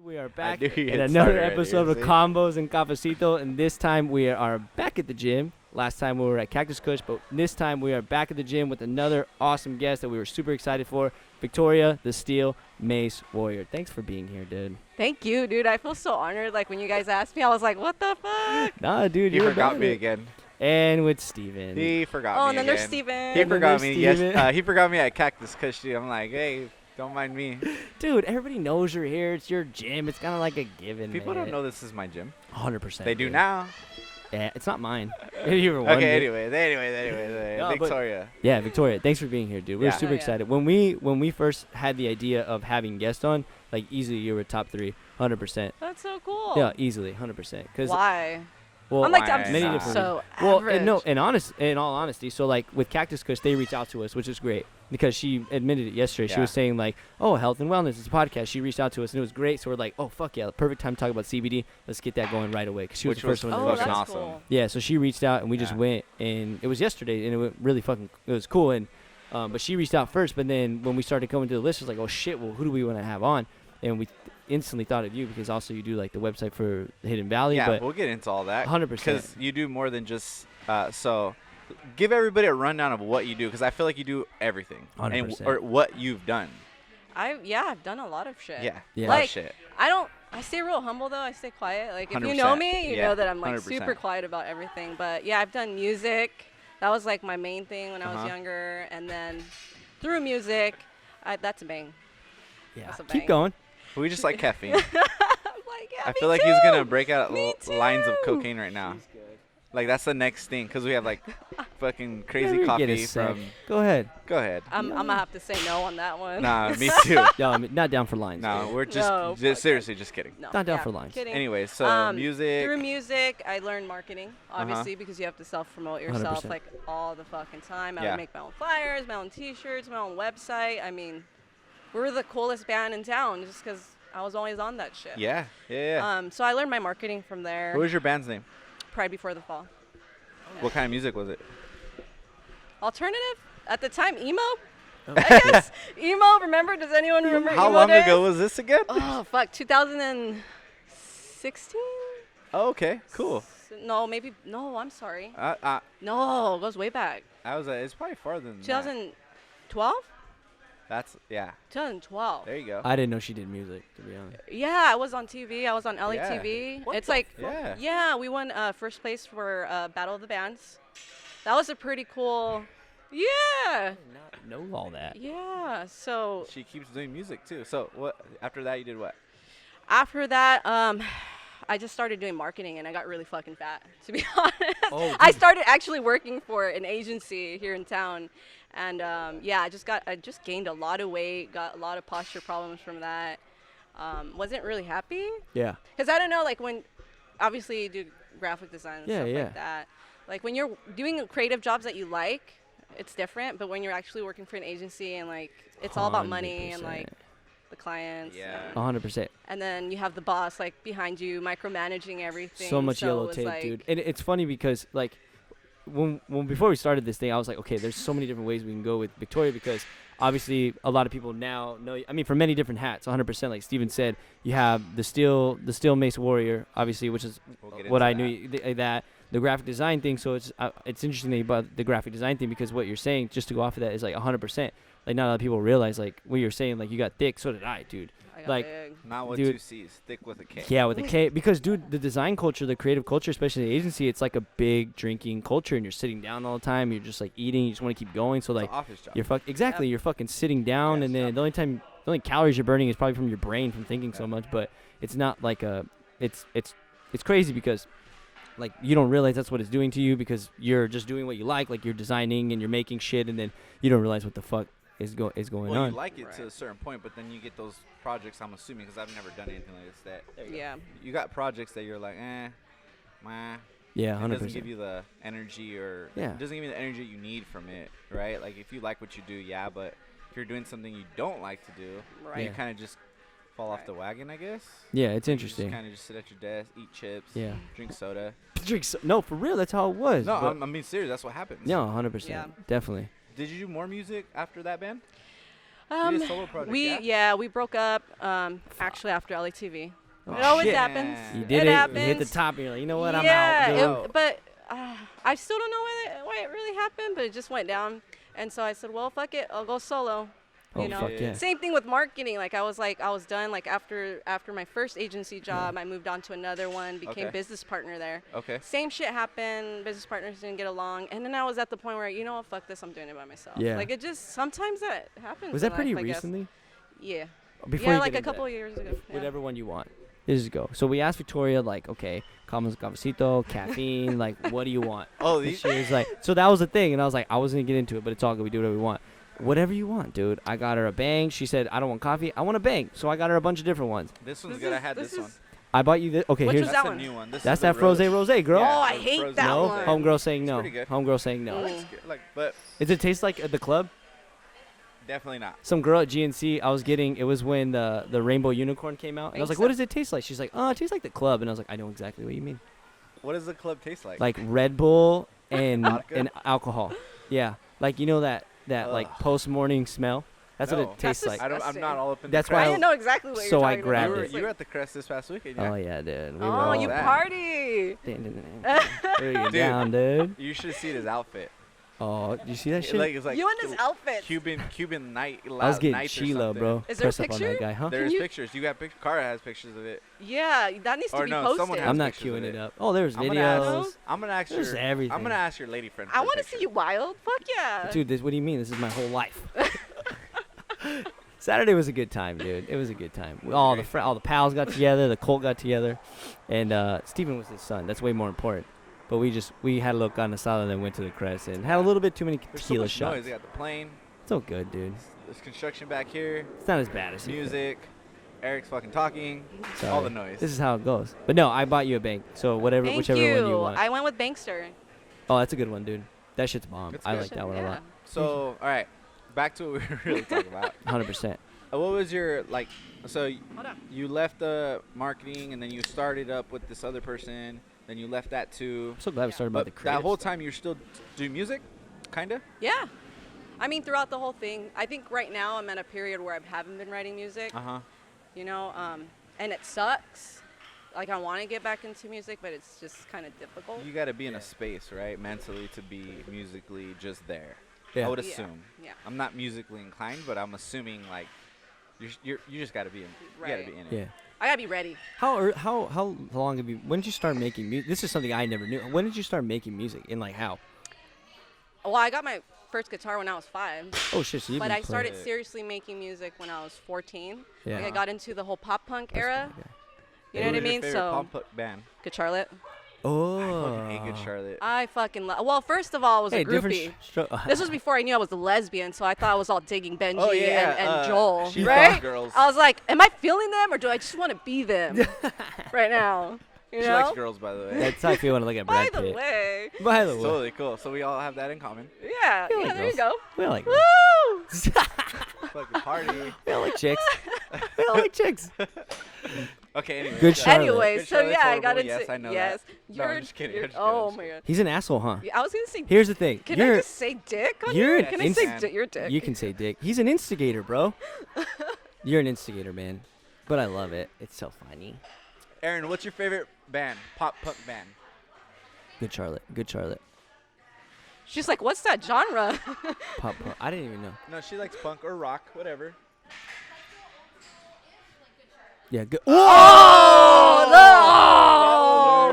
We are back knew you in had another started episode already, of Convos and Cafecito, and this time we are back at the gym. Last time we were at Cactus Kush, but this time we are back at the gym with another awesome guest that we were super excited for, Victoria, the Steel Mace Warrior. Thanks for being here, dude. Thank you, dude. I feel so honored. Like, when you guys asked me, I was like, what the fuck? Nah, dude, He you forgot me again. And with Steven. He forgot Oh, me and then again. there's Steven. He And then forgot there's me. Steven. Yes, he forgot me at Cactus Kush. Dude. I'm like, hey, don't mind me. Dude, everybody knows you're here. It's your gym. It's kind of like a given, People man. don't know this is my gym. 100%. They do dude. now. Yeah, it's not mine. If you ever wondered. Okay, anyway, No, but- Victoria. Yeah, Victoria, thanks for being here, dude. We're Yeah. super Oh, yeah. excited. When we first had the idea of having guests on, like easily you were top 3, 100%. That's so cool. Yeah, easily, 100%. Cause Why? well, I'm like, why I'm many not? different so well, average. and no, in all honesty, so like with Cactus Kush, they reached out to us, which is great because she admitted it yesterday. She Yeah. was saying like, oh, health and wellness is a podcast. She reached out to us and it was great. So we're like, oh fuck yeah, the perfect time to talk about CBD. Let's get that going right away. Cause she was Which the first was one. to Oh, reach that's fucking out. awesome. cool. Yeah, so she reached out and we just Yeah. went, and it was yesterday and it went really fucking. It was cool, and but she reached out first. But then when we started coming to the list, it was like, oh shit, well who do we want to have on? And we instantly thought of you because also you do like the website for Hidden Valley. Yeah, but we'll get into all that. 100%. Because you do more than just so. Give everybody a rundown of what you do, because I feel like you do everything, 100%. or what you've done. I've done a lot of shit. Yeah, Yeah. a lot of Like, shit. I stay real humble though. I stay quiet. Like, if you 100%. know me, you Yeah, know that I'm like 100%. super quiet about everything. But yeah, I've done music. That was like my main thing when I was Uh-huh. younger, and then through music, that's a bang. yeah, That's a keep bang. going. We just like caffeine. I'm like, yeah, I me feel like too. he's gonna break out Me lines of too. cocaine right now. Like that's the next thing, because we have like fucking crazy Never get a coffee sec. from. Go ahead. Go ahead. I'm gonna have to say no on that one. Nah, me too. No, I'm not down for lines. No, dude. we're just, No, just seriously just kidding. No, Not down yeah, for lines. Kidding. Anyway, so music. Through music, I learned marketing, obviously, because you have to self-promote yourself 100%. like all the fucking time. I Yeah. would make my own flyers, my own T-shirts, my own website. I mean, we were the coolest band in town just because I was always on that shit. Yeah. So I learned my marketing from there. What was your band's name? Pride Before the Fall. What kind of music was it? Alternative at the time, emo. I guess emo. Remember? Does anyone remember? How emo long days? ago was this again? Oh fuck, 2016. Oh, okay, cool. No, maybe. No, I'm sorry. I No, it goes way back. was. It's probably farther than that. 2012. That's 2012. There you go. I didn't know she did music, to be honest. Yeah, I was on TV. I was on LATV. What It's the like, fuck? yeah, we won first place for Battle of the Bands. That was a pretty cool. Yeah, Not know all that. yeah. So She keeps doing music too. So what? After that, you did what? after that, I just started doing marketing, and I got really fucking fat. To be honest, Oh, I dude. started actually working for an agency here in town, and yeah, I just gained a lot of weight, got a lot of posture problems from that. Wasn't really happy. Yeah. Because I don't know, like when, obviously you do graphic design and Yeah, stuff yeah. like that. Like when you're doing creative jobs that you like, it's different. But when you're actually working for an agency and like it's all about money and like the clients. Yeah. 100%. And then you have the boss like behind you micromanaging everything. So much it yellow was tape, like, dude. And it's funny because like when before we started this thing, I was like, okay, there's so many different ways we can go with Victoria because obviously a lot of people now know. I mean, for many different hats, 100%. Like Steven said, you have the Steel Mace Warrior, obviously, which is We'll get what into I that. knew that the graphic design thing. So it's interesting that you brought the graphic design thing because what you're saying, just to go off of that, is like 100%. Like not a lot of people realize like what you're saying. Like you got thick, so did I, dude. I got like, big. Not with Dude. 2 C's. Thick with a K. Yeah, with the K, because dude, the design culture, the creative culture, especially the agency, it's like a big drinking culture, and you're sitting down all the time. You're just like eating. You just want to keep going. So It's like an office job. you're exactly. Yep. You're fucking sitting down, Yes, and then yep. the only calories you're burning is probably from your brain from thinking so Yeah. much. But it's not like it's crazy because like you don't realize that's what it's doing to you because you're just doing what you like you're designing and you're making shit, and then you don't realize what the fuck is going well, on. you like it to Right. a certain point, but then you get those projects. I'm assuming because I've never done anything like this. That Yeah. you got projects that you're like, meh. Yeah, It 100%. doesn't give you the energy, or Yeah. it doesn't give you the energy you need from it, right? Like if you like what you do, yeah, but if you're doing something you don't like to do, Right. you kind of just fall off Right. the wagon, I guess. Yeah, it's You interesting. Just kind of just sit at your desk, eat chips, Yeah. drink soda. No, for real, that's how it was. No, but- I'm being serious. That's what happens. no, 100%. Yeah. Definitely. Did you do more music after that band? You did a solo project, we broke up actually after LATV. Oh, It always shit. happens. You did It it. happens. You hit the top. And you're like, you know what? I'm yeah, out. Dude. but I still don't know why it really happened, but it just went down. And so I said, well, fuck it, I'll go solo. Oh, You know, fuck yeah. same thing with marketing. Like I was done. Like after my first agency job, I moved on to another one, became business partner there. Okay. Same shit happened. Business partners didn't get along, and then I was at the point where, you know what, fuck this, I'm doing it by myself. Yeah. Like it just sometimes that happens. Was that in pretty life, I guess. recently? Yeah. Before Yeah, you like get a into couple that, of years ago. Yeah. whatever one you want. Just go. So we asked Victoria, like, okay, Convos Cafecito, caffeine, like, what do you want? Oh, And these. she was like, so that was the thing, and I was like, I wasn't gonna get into it, but it's all good. We do whatever we want. Whatever you want, dude. I got her a bang. She said, I don't want coffee. I want a bang. So I got her a bunch of different ones. This one's good. I had this one. I bought you this. Okay, Which here's was That's that a one? new one. This that's is the that rose, girl. Yeah. Oh, I the hate frozen that No, one. homegirl saying It's no. pretty good. Homegirl saying no. It's good, like, but Does it taste like the club? definitely not. Some girl at GNC, I was getting, it was when the rainbow unicorn came out. And I was like, what does it taste like? She's like, oh, it tastes like the club. And I was like, I know exactly what you mean. What does the club taste like? Like Red Bull and Vodka? and alcohol. Yeah. Like, you know that like Ugh. post-morning smell? That's what No. it tastes That's like. I'm not all up in That's the why I crowd. didn't know exactly what So you're I talking grabbed about. it. You were at the Crest this past weekend, Oh, yeah? yeah, dude. We Oh, were you all that. party. There you Dude. down, dude. You should see his outfit. Oh, did you see that shit? It's like You in this outfit. Cuban night. I was getting nights or chilo, something. bro. Is there a Press up on picture? that guy, huh? There's you- pictures. You got pictures. Cara has pictures of it. Yeah, that needs to Or be no, posted. someone has I'm not pictures of queuing it. it up. Oh, there's I'm gonna ask- videos. I'm gonna ask There's your. everything. I'm gonna ask your lady friend. I want want to see you wild. Fuck yeah. Dude, what do you mean? This is my whole life. Saturday was a good time, dude. It was a good time. All the pals got together. The Colt got together, and Steven was his son. That's way more important. But we had a little carne asada and then went to the Crest and had a little bit too many There's so tequila much shots. noise. They got the plane. It's all good, dude. There's construction back here. It's not as bad as you think. Music. Eric's fucking talking. Sorry. All the noise. This is how it goes. But no, I bought you a bank. So Thank whichever you. one you want. I went with Bankster. Oh, that's a good one, dude. That shit's bomb. It's I good. like that one a lot. So, all right. Back to what we were really talking about. 100%. What was your like? So Hold on. you left the marketing and then you started up with this other person. Then you left that too. I'm so glad we started about But the creative that whole stuff. time you're still doing music, kinda. Yeah. I mean, throughout the whole thing, I think right now I'm at a period where I haven't been writing music. Huh. You know, and it sucks. Like I want to get back into music, but it's just kind of difficult. You got to be in a space, right, mentally, to be musically just there. Yeah. I would Yeah. assume. Yeah. I'm not musically inclined, but I'm assuming like you just got to be in. You got to Right. be in it. Yeah. I gotta be ready. How long have you? When did you start making music? This is something I never knew. When did you start making music? And like how? Well, I got my first guitar when I was 5, Oh shit! So you but been I started it. seriously making music when I was 14. Yeah. Like I got into the whole pop punk era. Okay. You know what I Who's your mean? favorite So, pop punk band. Good Charlotte. Oh. I fucking hate Good Charlotte. I fucking love. Well, first of all, I was Hey, a different. groupie. This was before I knew I was a lesbian, so I thought I was all digging Benji Oh, yeah, and Joel, she right? loves girls. I was like, am I feeling them or do I just want to be them right now? You She know? likes girls, by the way. That's how I feel when I look at By Brad the Pitt. way. By the way. Totally cool. So we all have that in common. Yeah, We like yeah, there you girls. go. We like. Woo! Fucking party. We all like chicks. We all like chicks. Okay, anyway. Good Charlotte. Anyway, Good so Charlotte's yeah, I got horrible. into Yes, I know yes. that. No, I'm You're, just kidding. you're- I'm just kidding. oh I'm my god. He's an asshole, huh? Yeah, I was gonna say. Here's the thing. Can You're I just say dick on you're you? an Can I say instant- your dick? you can say dick. He's an instigator, bro. You're an instigator, man. But I love it. It's so funny. Aaron, what's your favorite band? Pop punk band. Good Charlotte. Good Charlotte. She's like, what's that genre? Pop. I didn't even know. No, she likes punk or rock, whatever. Yeah. Good. Oh,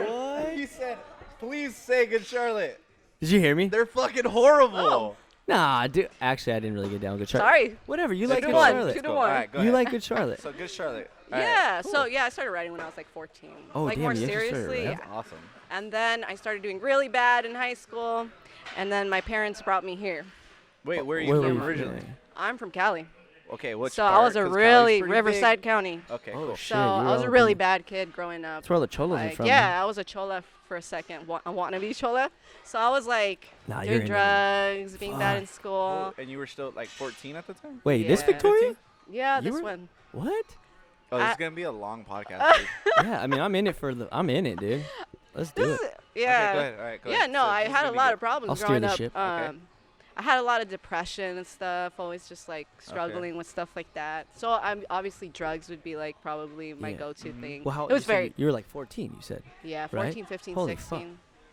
no! What? He said, please say Good Charlotte. Did you hear me? They're fucking horrible. Oh. Nah, dude. Actually, I didn't really get down with Good Charlotte. Sorry. Whatever. You So like two Good to one, Charlotte. two to All one. right, go You ahead. like Good Charlotte. So Good Charlotte. All right. Yeah, cool. so yeah, I started writing when I was like 14. Oh, like damn, more you actually started seriously. writing? That's awesome. And then I started doing really bad in high school, and then my parents brought me here. Wait, where are you Where from were you originally? I'm from Cali. Okay, which So part? I was a 'Cause Cali's really pretty Riverside County. big. Okay, Oh, cool. shit. So I was a really bad kid growing up. That's where all the cholas are Like, from. yeah, I was a chola for a second, a wannabe chola. So I was like Nah, you're doing in there. drugs, being bad in school. And you were still like 14 at the time? Wait, this Yeah. Victoria? Yeah, You this were- one. What? Oh, this I- is gonna be a long podcast. Dude. Yeah, I mean, I'm in it, dude. Let's do This it. is, yeah. Okay, go ahead. All right, go Yeah, ahead. no, So I this is had gonna a be lot good. of problems I'll steer growing the up. ship. Okay. I had a lot of depression and stuff. Always just like struggling with stuff like that. So I'm obviously drugs would be like probably my Yeah. go-to thing. Well, how it was you said very you were like 14, you said. yeah, right? 14, 15, Holy 16. fuck.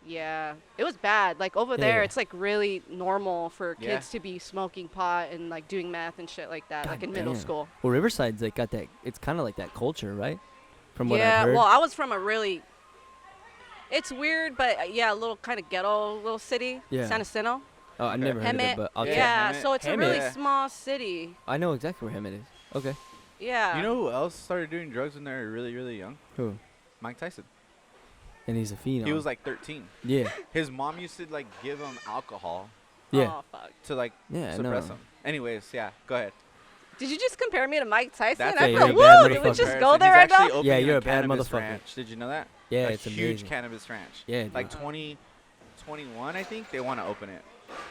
Yeah, it was bad. Like over Yeah, there, yeah. it's like really normal for Yeah. kids to be smoking pot and like doing meth and shit like that, God like in middle damn. school. Well, Riverside's like got that. It's kind of like that culture, right? From what I've Yeah, heard. well, I was from a really. It's weird, but yeah, a little kind of ghetto little city, Yeah. San Jacinto. Oh, I never heard of Hemet. it, but I'll Yeah. check. Yeah, Hemet. so it's a really Hemet. small city. I know exactly where Hemet is. Okay. Yeah. You know who else started doing drugs when they were really, really young? Who? Mike Tyson. And he's a phenom. He was like 13. Yeah. His mom used to like give him alcohol Yeah. Oh fuck. to like Yeah. I suppress know. him. Anyways, yeah, go ahead. Did you just compare me to Mike Tyson? That's I a feel very woo. bad Did we motherfucker. just go there right He's actually now? opening Yeah, you're a a bad cannabis motherfucker. ranch. Did you know that? Yeah, a it's huge amazing. cannabis ranch. Yeah, dude. Like 2021, I think they want to open it.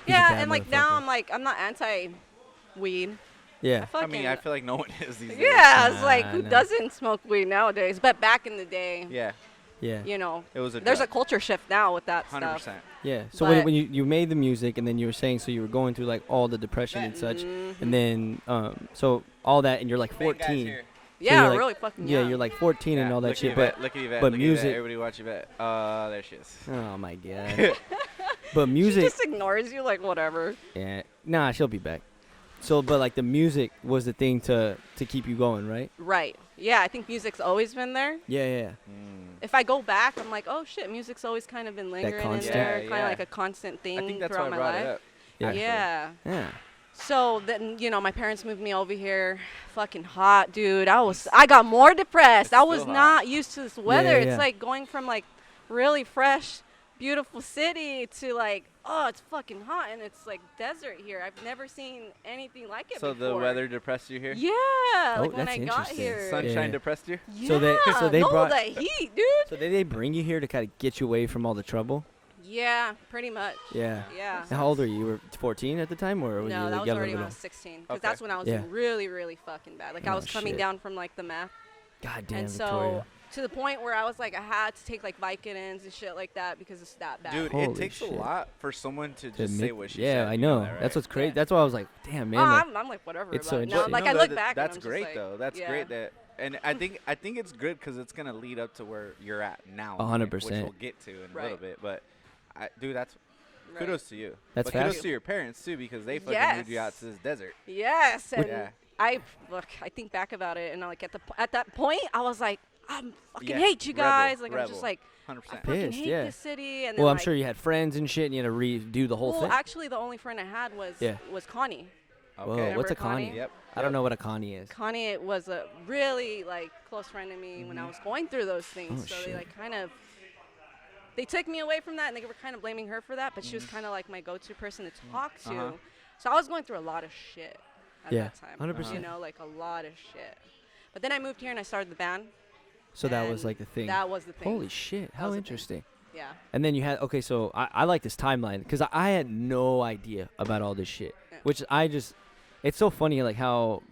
He's a Yeah, bad and like now motherfucker. I'm not anti-weed. Yeah. I fucking. I mean, I feel like no one is these days. yeah, it's like Nah, who nah. doesn't smoke weed nowadays? But back in the day, Yeah, Yeah. you know, it was a there's a drug. culture shift now with that 100%. stuff. Yeah. So when But- you made the music, and then you were saying, so you were going through like all the depression and such, Mhm. and then so all that, and you're like 14. Yeah, you're like- really fucking Yeah, young. you're like 14 and all that look shit, at but Yvette, look at Yvette, but look music- At Yvette. Everybody watch Yvette. There she is. oh my god. But She music, just ignores you like whatever. yeah, nah, she'll be back. So, but like the music was the thing to keep you going, right? Right. Yeah, I think music's always been there. Yeah, yeah. If I go back, I'm like, oh shit, music's always kind of been lingering in constant. there, Yeah, kind of yeah. like a constant thing I think that's why throughout I my brought life. it up. Yeah. actually. Yeah. Yeah. So then, you know, my parents moved me over here. Fucking hot, dude. I got more depressed. It's I was still hot. not used to this weather. yeah, It's yeah. like going from like really fresh, beautiful city to like, oh, it's fucking hot and it's like desert here. I've never seen anything like it So before. the weather depressed you here? Yeah, like when that's I got interesting. here. Sunshine Yeah. depressed you? Yeah, So they no, brought- the heat, dude. So did they bring you here to kind of get you away from all the trouble? Yeah, pretty much. Yeah. Yeah. And how old were you? You were 14 at the time, or were you No, like that was younger already than when I was that? 16. Because Okay. that's when I was Yeah. really, really fucking bad. Like I Oh, was coming shit. down from like the meth. God damn, And Victoria. so to the point where I was like, I had to take like Vicodins and shit like that because it's that bad. Dude, Holy it takes shit. a lot for someone to To just say make- what she yeah, said. I you know. that, right? That's what's crazy. Yeah. That's why I was like, damn, man. Oh, like- I'm like whatever. it's about so it. No, interesting. like No, I look that- back. and That's I'm just great like, though. That's yeah. great that, and I think it's good because it's gonna lead up to where you're at now. 100%. Which we'll get to in a little Right. bit, but dude, that's Right. kudos to you. That's but kudos fast. to your parents too because they fucking moved you out Yes. to this desert. Yes, and Yeah. I think back about it, and like at that point, I was like, I fucking Yeah, hate you rebel, guys. Like I'm rebel. just like, 100%. I fucking Pissed, hate yeah. this city. And Well, then, I'm like, sure you had friends and shit, and you had to redo the whole well, thing. actually, the only friend I had was Yeah. Connie. Whoa, Okay. what's a Remember Connie? Connie? Yep. I don't know what a Connie is. Connie was a really like close friend to me when I was going through those things. Oh, so shit. they like kind of they took me away from that, and they were kind of blaming her for that. But she was kind of like my go-to person to talk to. Uh-huh. So I was going through a lot of shit at Yeah, that time. 100%. You know, like a lot of shit. But then I moved here and I started the band. So that was and like the thing. That was the thing. Holy shit! How was the thing. interesting. Yeah. And then you had okay, so I like this timeline because I had no idea about all this shit, Yeah. which I just it's so funny like how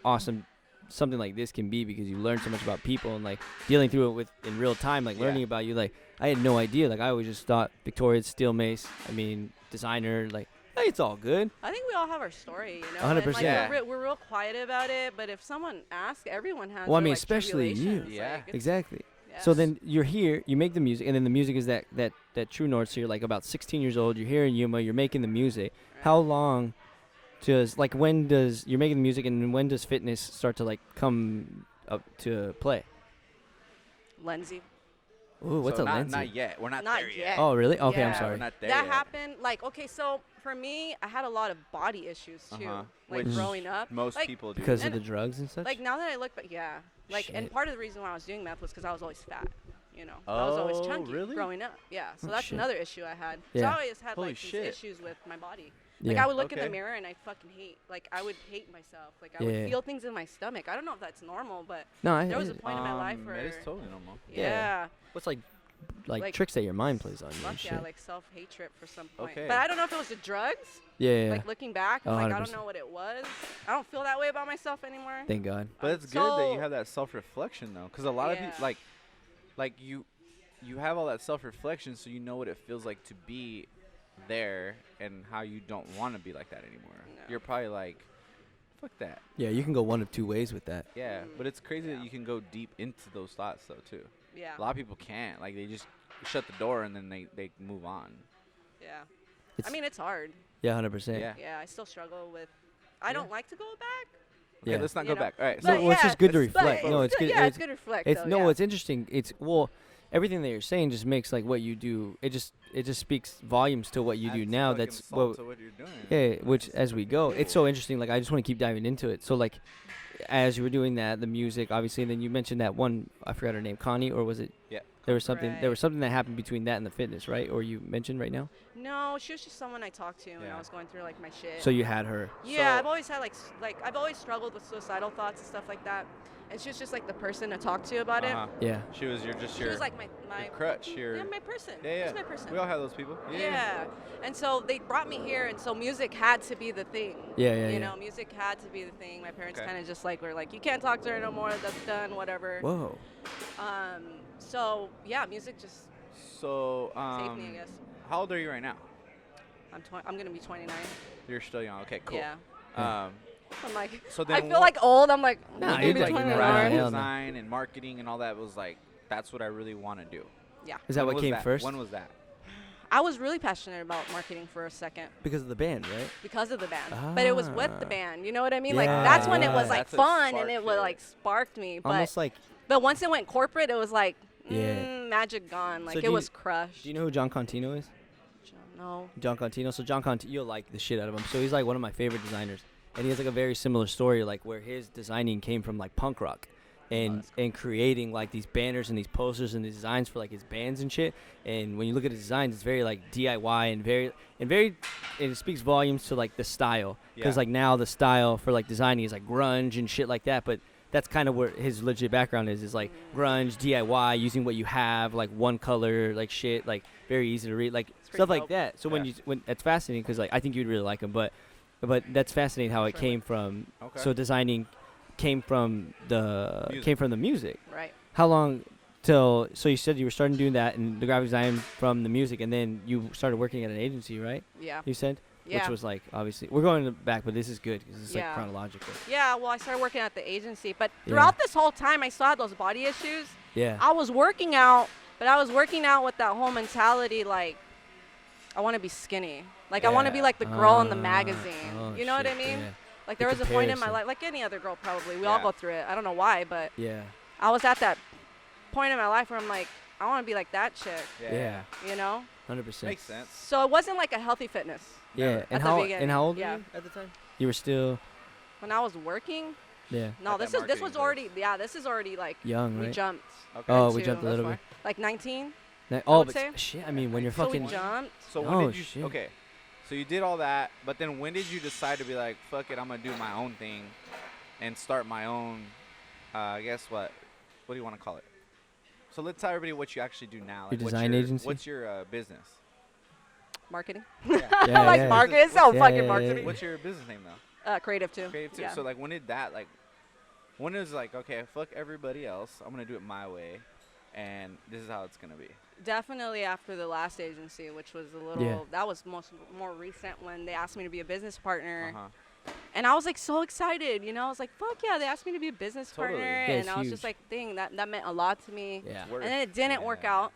awesome something like this can be because you learn so much about people and like dealing through it with in real time, like Yeah. learning about you. Like I had no idea. Like I always just thought Victoria's Steel Mace. I mean designer. Like hey, it's all good. I think we all have our story, you know. 100%. And, like, Yeah. we're real quiet about it, but if someone asks, everyone has. Well, I their, mean, like, especially you. tribulations, Yeah. like, it's- Exactly. So yes. then you're here, you make the music, and then the music is that true north. So you're like about 16 years old. You're here in Yuma. You're making the music. Right. How long does like when does you're making the music and when does fitness start to like come up to play? Lindsay. Ooh, what's So a not, lens? Not yet. We're not, Not there yet. Oh, really? Okay, I'm Yeah. sorry. We're not there That yet. happened. Like, okay, so for me, I had a lot of body issues too. Uh-huh. Like Which growing up. Most like, people do. Because of And- the drugs and such. Like now that I look back, yeah. Like, and Shit. part of the reason why I was doing meth was because I was always fat. You know, I was always Oh, chunky really? growing up. Yeah, so Oh, that's shit. another issue I had. So Yeah. I always had Holy like these shit. issues with my body. Like yeah. I would look in Okay. the mirror and I fucking I would hate myself. Like I Yeah. would feel things in my stomach. I don't know if that's normal, but no, I, there was a point in my life where It is totally normal. Yeah. yeah, what's like Like- tricks that your mind plays on you and fuck shit. yeah, like self-hatred for some point. Okay. But I don't know if it was the drugs. yeah. Like looking back, I'm Oh, like I 100%. don't know what it was. I don't feel that way about myself anymore. Thank God. But it's good that you So- have that self-reflection though, because a lot of Yeah. people like you have all that self-reflection, so you know what it feels like to be there and how you don't want to be like that anymore. No. You're probably like, fuck that. Yeah, you can go one of two ways with that. Yeah, but it's crazy Yeah. that you can go deep into those thoughts though too. Yeah. A lot of people can't. Like they just shut the door and then they move on. Yeah. It's I mean, it's hard. yeah, 100%. Yeah. Yeah, I still struggle with. I don't like to go back. Okay, Yeah. let's not You go know, back. All right. but No, well, it's just good to let's- reflect. But No, it's good. Yeah, It's, it's good to reflect. it's though, no, yeah. it's interesting. It's well, everything that you're saying just makes like what you do. It just speaks volumes to what you do adds now. fucking That's salt what. to what you're doing. Yeah, which It's as we fucking go, it's cool. so interesting. Like I just want to keep diving into it. So like, as you were doing that, the music, obviously, and then you mentioned that one. I forgot her name, Connie, or was it? Yeah. There was something. There was Right. something that happened between that and the fitness, right? Or you mentioned right now. No, she was just someone I talked to when Yeah. I was going through like my shit. So you had her. Yeah, So- I've always had like I've always struggled with suicidal thoughts and stuff like that. And she was just like the person to talk to about Uh-huh. Yeah. She was your it. She was like my your crutch. Your yeah, my person. yeah, She's my person. We all have those people. Yeah. And so they brought me here, and so music had to be the thing. Yeah, yeah, You yeah. know, music had to be the thing. My parents Okay. kind of just like were like, you can't talk to her no more. That's done. Whatever. Whoa. So yeah, music just So saved me, I guess. how old are you right now? I'm gonna be 29. You're still young. Okay, cool. Yeah. Um, I'm like, So I then feel like old. I'm like, Nah, I'm you're gonna be like like 29. graphic graphic hell no. design and marketing and all that was like that's what I really want to do. Yeah. Is that When what was came first? When was that? I was really passionate about marketing for a second Because of the band, right? because of the band, but it was with the Ah. band. You know what I mean? Yeah, Like that's when it was yeah. like That's what fun and sparked it was it. like sparked me. But Almost like. but once it went corporate, it was like Yeah. magic gone. Like do it you- was crushed. Do you know who John Contino is? No. John Contino. So John Contino, you'll like the shit out of him. So he's like one of my favorite designers, and he has like a very similar story, like where his designing came from like punk rock, and creating like these banners and these posters and these designs for like his bands and shit. And when you look at his designs, it's very like DIY and it speaks volumes to like the style, because Yeah. like now the style for like designing is like grunge and shit like that, but. That's kind of where his legit background is like grunge, DIY, using what you have, like one color, like shit, like very easy to read, like pretty stuff like dope. that. So Yeah. when that's fascinating, because like I think you'd really like him, but that's fascinating how it Sure came from. Okay. So designing came from the music. Right. How long till? So you said you were starting doing that and the graphic design from the music, and then you started working at an agency, right? Yeah. You said, Yeah. which was like obviously we're going back, but this is good because it's like Yeah. chronological. Yeah. Well, I started working at the agency, but Yeah. throughout this whole time, I still had those body issues. Yeah. I was working out, but I was working out with that whole mentality like I want to be skinny. Like I want to be Yeah. like the girl in the Ah, magazine. oh, You know what I shit, mean? Yeah. Like The there was a point in my comparison. life, like any other girl probably. We all Yeah. go through it. I don't know why, but Yeah. I was at that point in my life where I'm like, I want to be like that chick. Yeah. You know? 100%. Makes sense. So it wasn't like a healthy fitness. Yeah. Never. And At the how beginning, old yeah. were you at the time? You were still When I was working, yeah no, At that this was marketing already this is already like young, we right? jumped. Okay. Oh, we to- jumped a little bit. Like 19. Oh, would but say. shit. I mean, when you're So we fucking jumped. So when Oh, did you? shit. Okay. So you did all that, but then when did you decide to be like, fuck it, I'm gonna do my own thing, and start my own? I guess what do you want to call it? So let's tell everybody what you actually do now. Your what's design agency? What's your business? Marketing. Yeah. Yeah, like yeah. marketing. It's so Yeah, fucking yeah, yeah, marketing. yeah. What's your business name though? Creative too. Creative too. Yeah. So like, when did that like? When is like, okay, fuck everybody else. I'm gonna do it my way, and this is how it's gonna be. Definitely after the last agency, which was a little Yeah. that was more recent when they asked me to be a business partner. Uh-huh. And I was like so excited, you know. I was like, "Fuck yeah!" They asked me to be a business Totally. partner, Yeah, and it's I was huge. just like, "Dang, that meant a lot to me." yeah. Work. And then it didn't work Yeah. out.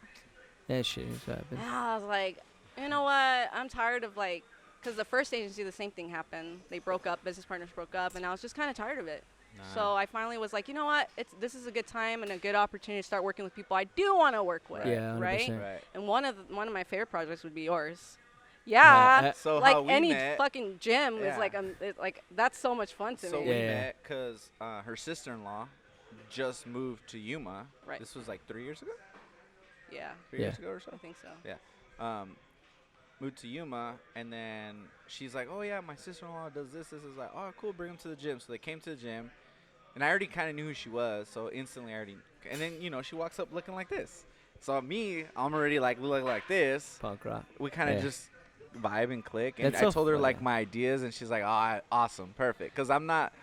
That shit is happening. And I was like, "You know what? I'm tired of like, because the first agency, the same thing happened. They broke up, business partners broke up, and I was just kind of tired of it. So I finally was like, you know what? This is a good time and a good opportunity to start working with people I do want to work with, Yeah, 100%. right? Right. And one of my favorite projects would be yours. Yeah. So Like how we any met, fucking gym is Yeah. like that's so much fun to so me. we Yeah. met because her sister-in-law just moved to Yuma. Right. This was like 3 years ago. Yeah, 3 Yeah. years ago or so. I think so. Moved to Yuma, and then she's like, "Oh yeah, my sister-in-law does this. This is like, oh cool, bring them to the gym." So they came to the gym, and I already kind of knew who she was, so instantly I already. And then she walks up looking like this. So me, I'm already like looking like this. Punk rock. We kind of Yeah. just vibe and click, and That's I so told her fun, like yeah. my ideas, and she's like, "Oh, awesome, perfect." Because I'm not.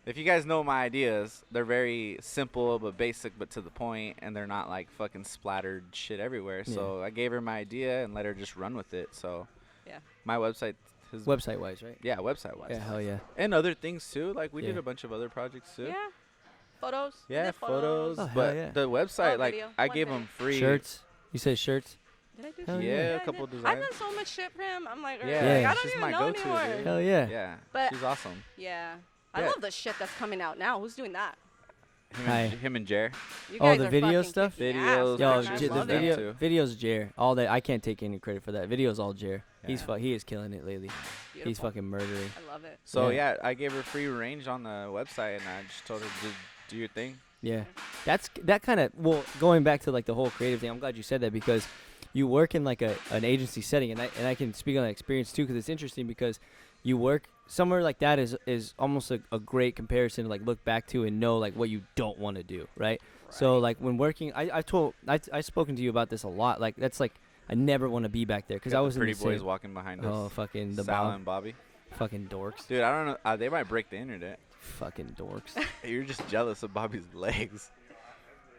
If you guys know my ideas, they're very simple but basic, but to the point, and they're not like fucking splattered shit everywhere. So I gave her my idea and let her just run with it. So Yeah. My website. His Website wise, right? Yeah, website wise. Yeah, hell yeah. And other things too. Like we did Yeah. a bunch of other projects too. Yeah. Photos. We Yeah, did photos. Oh, hell but yeah. the website, Oh, like video. I One gave video. him free Shirts. You said shirts. Did I do Hell shit? yeah, I a couple did. designs. I've done so much shit for him. I'm like, Yeah, like, Yeah. I don't she's even my know go-to, anymore. dude. Hell yeah. Yeah, But- she's awesome. Yeah. I Yeah. love the shit that's coming out now. Who's doing that? Him and Jer. You Oh, guys the are video fucking stuff? kicking Videos, ass, Yo, man. I pictures, the love that video, too. videos Jer. All that I can't take any credit for that. Videos all Jer. He's Yeah. he is killing it lately. He's Beautiful. fucking murdering. I love it. So Yeah. yeah, I gave her free range on the website, and I just told her to do your thing. Yeah, that kind of going back to like the whole creative thing. I'm glad you said that because you work in like an agency setting, and I can speak on that experience too because it's interesting because you work somewhere like that is almost a great comparison to like look back to and know like what you don't want to do, right? So like when working, I've spoken to you about this a lot. Like that's like I never want to be back there because I Got was the in pretty the boys same. walking behind Oh us. fucking the Sal bomb, and Bobby. fucking dorks, Dude, I don't know. They might break the internet. fucking dorks. You're just jealous of Bobby's legs.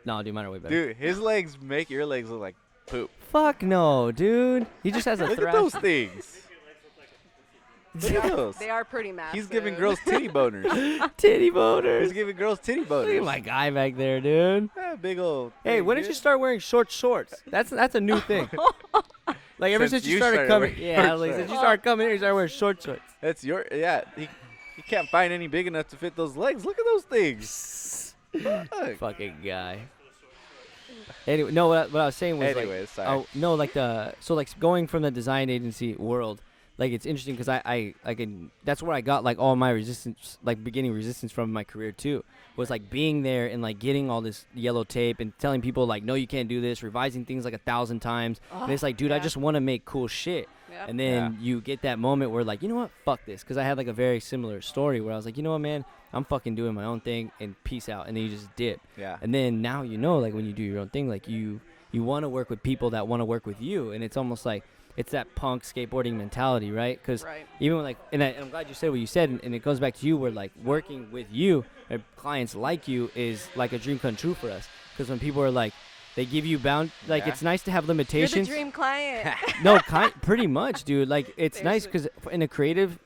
No, dude, mine are way better. Dude, his legs make your legs look like poop. Fuck no, dude. He just has a Look thrash. at those things. Look at those. They are pretty massive. He's giving girls titty boners. Titty He's boners. giving girls titty Look at boners. my guy back there, dude. Ah, big old. Hey, thing, when did dude. you start wearing short shorts? That's a new thing. Like ever Since since you you started started coming, wearing yeah, short like since shorts. you started coming here, you started wearing short shorts. That's your. Yeah. He can't find any big enough to fit those legs. Look at those things. Fuck. Fucking guy. Anyway, no, what I was saying was Anyways, sorry. oh no, like like going from the design agency world, like it's interesting because I can that's where I got like all my resistance, like beginning resistance from my career too, was like being there and like getting all this yellow tape and telling people like no you can't do this, revising things like 1,000 times, and it's like dude I yeah. just want to make cool shit. Yep. And then you get that moment where like, you know what, fuck this. Because I had like a very similar story where I was like, you know what, man, I'm fucking doing my own thing and peace out. And then you just dip. Yeah. And then now you know, like when you do your own thing, like you want to work with people that want to work with you. And it's almost like it's that punk skateboarding mentality, right? Because Right. even when like, and I'm glad you said what you said. And it goes back to you where like working with you and clients like you is like a dream come true for us. Because when people are like, they give you like Yeah. it's nice to have You're the limitations. dream client. No, pretty much, dude. Like it's nice Seriously. because in a creative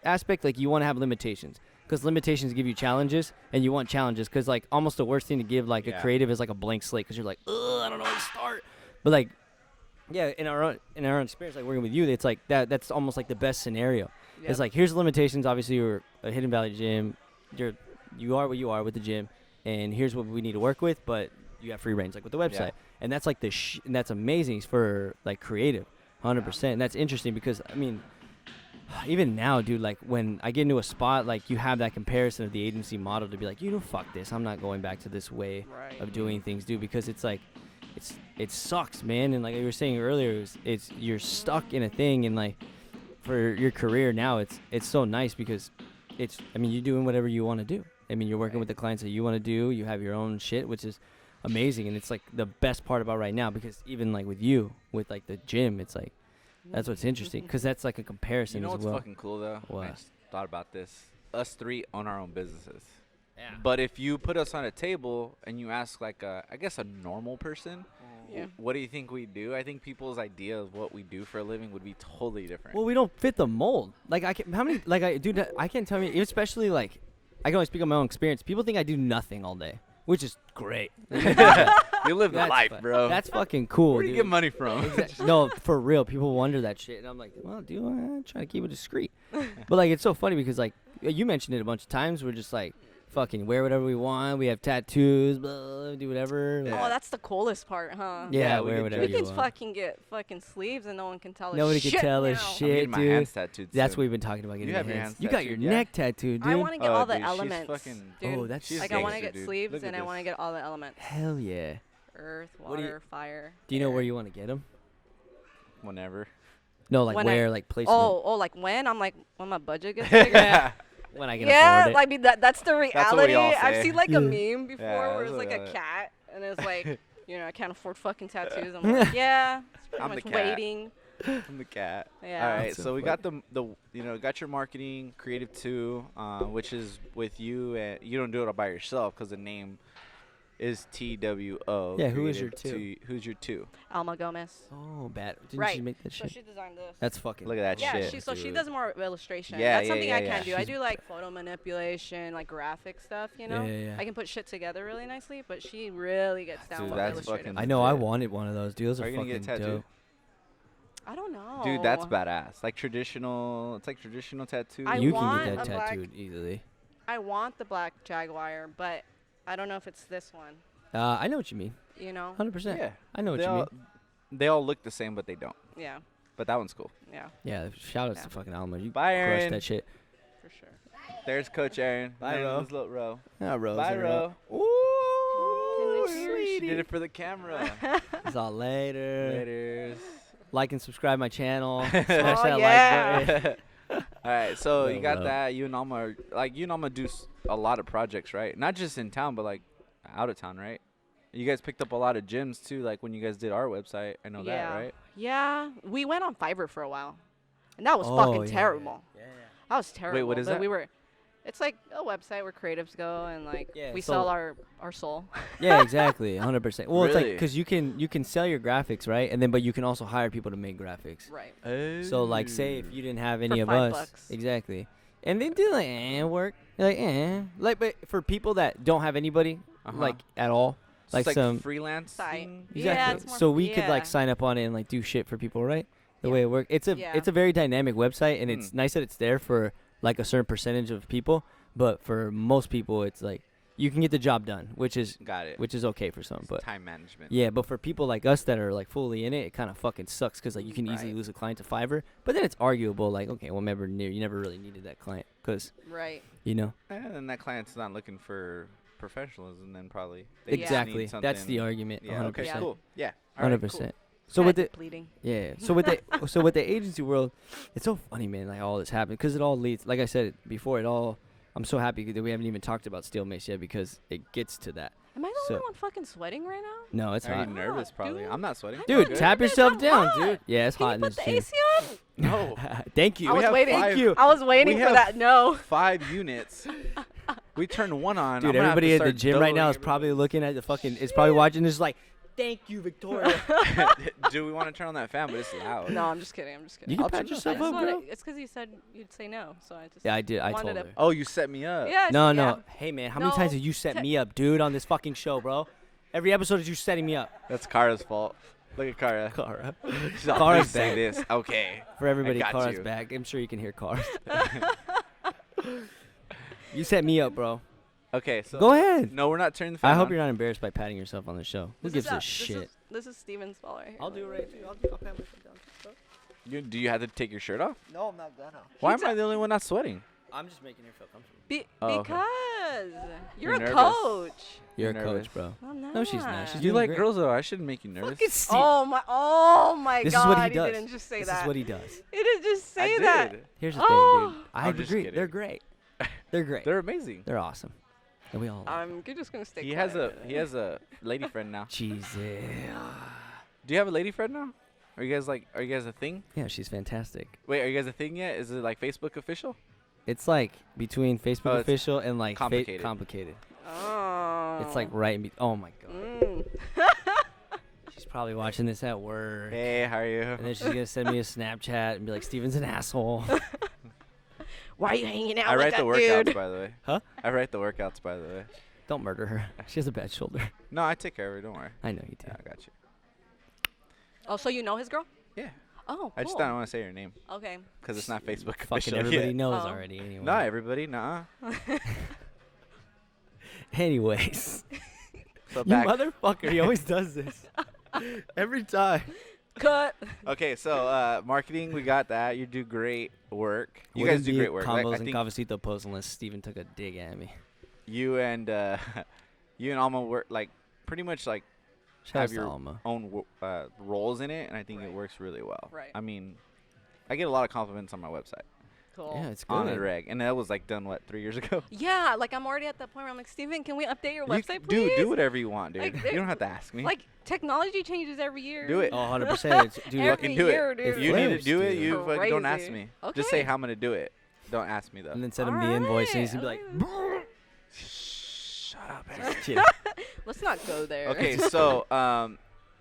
aspect, like you want to have limitations because limitations give you challenges, and you want challenges because like almost the worst thing to give like a Yeah. creative is like a blank slate because you're like, I don't know where to start. But like, yeah, in our own experience, like working with you, it's like that's almost like the best scenario. Yep. It's like here's the limitations. Obviously, you're a Hidden Valley gym. You are what you are with the gym, and here's what we need to work with, but you have free range, like with the website. Yeah. And that's like and that's amazing for like creative, 100%. And that's interesting because I mean, even now, dude, like when I get into a spot, like you have that comparison of the agency model to be like, fuck this, I'm not going back to this way Right. of doing things, dude, because it's like, it sucks, man. And like you were saying earlier, it's you're stuck in a thing, and like for your career now, it's so nice because I mean, you're doing whatever you want to do. I mean, you're working with the clients that you want to do. You have your own shit, which is amazing, and it's like the best part about right now because even like with you with like the gym, it's like that's what's interesting because that's like a comparison You know as what's well. fucking cool though? What? I just thought about this. Us three own our own businesses. Yeah. But if you put us on a table and you ask like I guess a normal person, Yeah. what do you think we do? I think people's idea of what we do for a living would be totally different. Well, we don't fit the mold. Like I can, how many like I can't tell you, especially like I can only speak on my own experience. People think I do nothing all day, which is great. You live the That's life, bro. That's fucking cool. Where do you dude. get money from? No, for real. People wonder that shit, and I'm like, well, dude, I'm trying to keep it discreet. But like, it's so funny because like you mentioned it a bunch of times. We're just like, fucking wear whatever we want. We have tattoos, blah, do whatever. Yeah. Oh, that's the coolest part, huh? Yeah, Yeah, we wear can whatever We you can want. fucking get fucking sleeves and no one can tell us Nobody shit can tell us now. I'm shit, getting my dude. hands tattooed That's soon. what we've been talking about. Getting have your your hands. hands You got your tattooed, yeah? neck tattooed, dude. I want to get Oh, all the dude, she's elements, fucking- dude. Oh, that's She's Like, I want to gangster, get dude. sleeves Look at and I this. want to get all the elements. Hell yeah. Earth, What do you- water, fire. Do you know air. where you want to get them? Whenever. No, like When where, like placement. Oh, like when? I'm like, when my budget gets bigger. When I can Yeah, afford it. like I mean, that's the what we reality. all I've say. seen like Yeah. a meme before Yeah, where it's that's like a what- cat and it's like, you know, I can't afford fucking tattoos. I'm like, yeah, it's pretty I'm the much cat. waiting. I'm the cat. Yeah. All right, That's so so we got the got your marketing creative too, which is with you, and you don't do it all by yourself because the name is TWO. Yeah, who is your creative who's your 2? Alma Gomez. Oh, bad. Didn't Right. she make that So shit? she designed this. That's fucking. Look at that yeah, shit. she dude. does more illustration. Yeah, That's yeah, something yeah, I yeah. can't do. I She's do like photo manipulation, like graphic stuff, you know? Yeah. I can put shit together really nicely, but she really gets down Dude, with that's illustrative. fucking I know. I legit. wanted one of those. Dude, those Are are you gonna fucking get a tattoo? dope. I don't know. Dude, that's badass. Like traditional. It's like traditional tattoo. I You want can get that a black- tattooed easily. I want the black Jaguar, but I don't know if it's this one, I know what you mean. you know? 100%. Yeah. I know what They you all, mean. they all look the same, but they don't. Yeah, But that one's cool. yeah, Yeah. Shout outs Yeah. to fucking Alma. You Bye, crushed Aaron. that shit. for sure. There's Coach Aaron. Bye, Man, Ro. this little Ro. Yeah, Rose. Bye, Ro. Ooh, Can they She sweetie. did it for the camera. It's all later. Laters. Like and subscribe my channel. Smash Oh, that yeah. like button. All right, so you No, got bro. that. You and Alma, you and Alma do a lot of projects, right? Not just in town, but like out of town, right? You guys picked up a lot of gyms too, like when you guys did our website. I know that, right? Yeah, we went on Fiverr for a while, and that was Oh, fucking yeah, terrible. Yeah. That was terrible. what is but that? We were. It's like a website where creatives go and like Yeah, we so- sell our soul. Yeah, exactly. 100%. Well, it's like Really? because you can sell your graphics, right? And then but you can also hire people to make graphics. Right. So like, say if you didn't have any of $5 us, exactly, and they do like work, you're like, but for people that don't have anybody like at all, So it's like like some freelance. Site. exactly. Yeah, it's more So we could like yeah. sign up on it and like do shit for people, right? The Yeah. way it works, it's a Yeah. it's a very dynamic website, and it's Mm. nice that it's there for like a certain percentage of people, but for most people, it's like you can get the job done, which is Got it. okay for some, It's but. time management. Yeah, but for people like us that are like fully in it, it kind of fucking sucks because like you can easily Right. lose a client to Fiverr. But then it's arguable, like okay, well, you never really needed that client because Right. you know And then that client's not looking for professionalism, then probably. They just exactly need that's the something- argument. Yeah. Okay. 100%. Cool. Yeah. All right, 100%. So with the bleeding. yeah, so with the agency world, it's so funny, man. Like all this happened because it all leads. Like I said before, it all. I'm so happy that we haven't even talked about Steel Mace yet because it gets to that. Am I the So- only one fucking sweating right now? No, it's Are you hot. nervous? Hot, Probably. dude. I'm not sweating. Dude, Good. tap Goodness, yourself I'm down, hot. dude. Yeah, it's Can hot you in put this the gym. AC on? No. Thank you. I was have waiting. five- Thank you. I was waiting We for have that. No. 5 units. We turned one on. Dude, I'm gonna have everybody to at the start gym right now doubling is probably looking at the fucking. Is probably watching this like, thank you, Victoria. everybody. Dude, we want to turn on that fan, but it's loud. No, I'm just kidding. I'm just kidding. You can I'll pat turn the yourself fan up, bro. It's because you said you'd say no, so I just. Yeah, I did. I wanted told to- her. Oh, you set me up. Yeah. No, yeah. no. Hey, man, how many times No. have you set me up, dude, on this fucking show, bro? Every episode is you setting me up. That's Kara's fault. Look at Kara. Cara. She's like, Kara's "Please say back. this. Okay. For everybody, got Cara's you. back. I'm sure you can hear Cars. You set me up, bro. Okay, so. Go ahead. No, we're not turning the fan I hope on. you're not embarrassed by patting yourself on the show. Who gives a this shit? This is Steven's ball right here. I'll do it right too. I'll pat myself down. Do you have to take your shirt off? No, I'm not gonna. Why am I the only one not sweating? I'm just making her feel comfortable. Oh, okay. Because you're a nervous. coach. You're a nervous. coach, bro. I'm not. No, she's not. She's You doing like great. girls though. I shouldn't make you nervous. Fucking Steve. Oh my This God! is what he does. didn't just say This that. is what he does. He didn't just I say that. did. Here's the Oh. thing, dude. I I'm just agree. kidding. They're great. They're great. They're amazing. They're awesome. And we all. You're just gonna stay. He quiet. has a lady friend now. Jesus. Do you have a lady friend now? Are you guys a thing? Yeah, she's fantastic. Wait, are you guys a thing yet? Is it like Facebook official? It's like between Facebook Oh, it's official and like complicated. complicated. Oh. It's like right in oh my god. Mm. She's probably watching this at work. Hey, how are you? And then she's gonna send me a Snapchat and be like, Steven's an asshole. Why are you hanging out I with write the that workouts, dude? by the way. Huh? I write the workouts, by the way. Don't murder her. She has a bad shoulder. No, I take care of her. Don't worry. I know you do. Yeah, I got you. Oh, so you know his girl? Yeah. Oh, cool. I just don't want to say her name Okay. because it's not Facebook Fucking official everybody yet. knows Oh. already anyway. Not everybody, nah. Anyways. So You back. motherfucker, he always does this. Every time. Cut. Okay, so marketing, we got that. You do great work. You Wouldn't guys do be great work. Like, Convos I and think Cafecito post unless Steven took a dig at me. you and Alma work like pretty much like Shout out have to your Alma. own roles in it, and I think it works really well. Right. I mean, I get a lot of compliments on my website Cool. Yeah, it's good. on the reg, and that was like done 3 years ago. Yeah, like I'm already at that point where I'm like, Steven, can we update your You website, please? do whatever you want, dude. Like, you don't have to ask me. Like technology changes every year. Do it. Oh, 100%. Dude, Every Fucking do year, it. dude. If you need to Flips, do it, dude. you fucking don't ask Crazy. me. Okay. Just say how I'm gonna do it. Don't ask me though. and then send him the invoice and he's gonna be like, Shut up, Eric. Let's not go there. Okay, so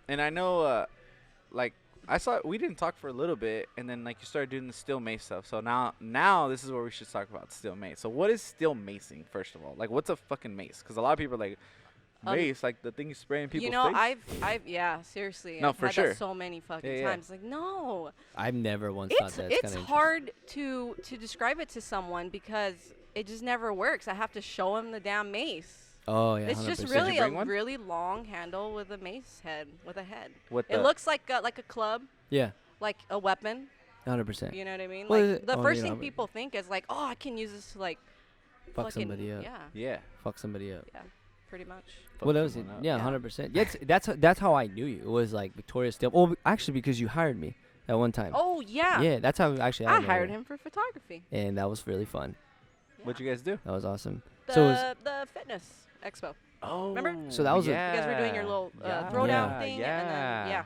and I know like I saw we didn't talk for a little bit, and then like you started doing the steel mace stuff. So now this is where we should talk about steel mace. So what is steel macing first of all? Like what's a fucking mace? Because a lot of people are like mace, like the thing you spray in people's You know, face. I've yeah, seriously. No, I've for had sure. that so many fucking Yeah. times. Like, no. I've never once thought It's that. it's hard to describe it to someone because it just never works. I have to show them the damn mace. Oh yeah. It's just 100%. really a bring one? really long handle with a mace head, with a head. What It the- looks like a club, Yeah. like a weapon. 100%. You know what I mean? Well, Like the oh, first yeah, thing but- people think is like, oh, I can use this to like Fuck fucking, somebody up. Yeah, Yeah. Fuck somebody up. pretty much. Well, that was it. someone up. Yeah, Yeah. 100%. That's how I knew you. It was like Victoria Steel. Well, actually, because you hired me at one time. Oh yeah. Yeah, that's how actually I met hired her. him for photography. And that was really fun. What'd you guys do? That was awesome. The So it was, the fitness expo. Oh. Remember? So that was a- You guys were doing your little throwdown Yeah. thing, and then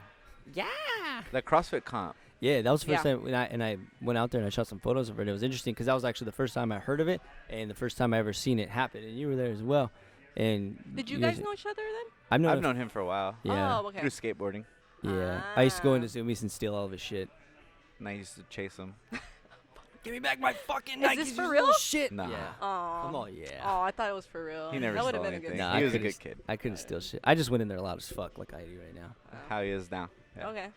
The CrossFit comp. yeah, that was the first Yeah. time when I went out there and I shot some photos of it. It was interesting because that was actually the first time I heard of it and the first time I ever seen it happen. And you were there as well. And did you guys know each other then? I've known. I've known him for a while. Yeah. Oh, okay. Through skateboarding. Yeah. I used to go Ah. into Zoomies and steal all of his shit. And I used to chase him. Give me back my fucking Is this for real? shit. Nah. Yeah. Oh. Come on, yeah. Oh, I thought it was for real. He never that would stole have been a good. anything. Nah, He I was a could've good kid. I couldn't steal shit. I just went in there loud as fuck like I do right now. How he is now. Yeah. Okay.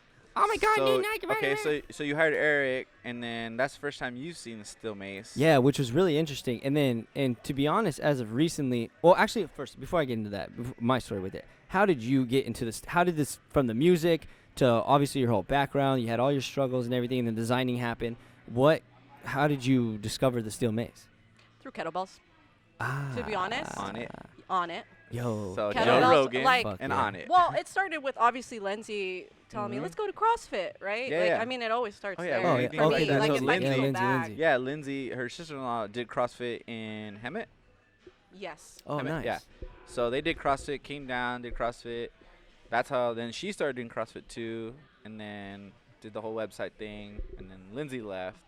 Oh my god, So, dude, Nike, okay, so you hired Eric, and then that's the first time you've seen the steel mace. Yeah, which was really interesting. And then, and to be honest, as of recently, well, actually, first, before I get into that, my story with it, how did you get into this? How did this, from the music to obviously your whole background, you had all your struggles and everything, and then designing happened. How did you discover the steel mace? Through kettlebells. Ah, To be honest. On it. On it. Yo. So Kettlebells, Joe Rogan like- Fuck and yeah. on it. Well, it started with obviously Lindsay telling me, Mhm. let's go to CrossFit, right? Yeah, like, yeah. I mean, it always starts Oh, yeah, there. we yeah. can For go me, back to that. like, So if I Lindsay- can go Lindsay, back. Lindsay. Yeah, Lindsay, her sister-in-law did CrossFit in Hemet. Yes. Oh, Hemet, nice. Yeah. So they did CrossFit, came down, did CrossFit. That's how then she started doing CrossFit too, and then did the whole website thing, and then Lindsay left.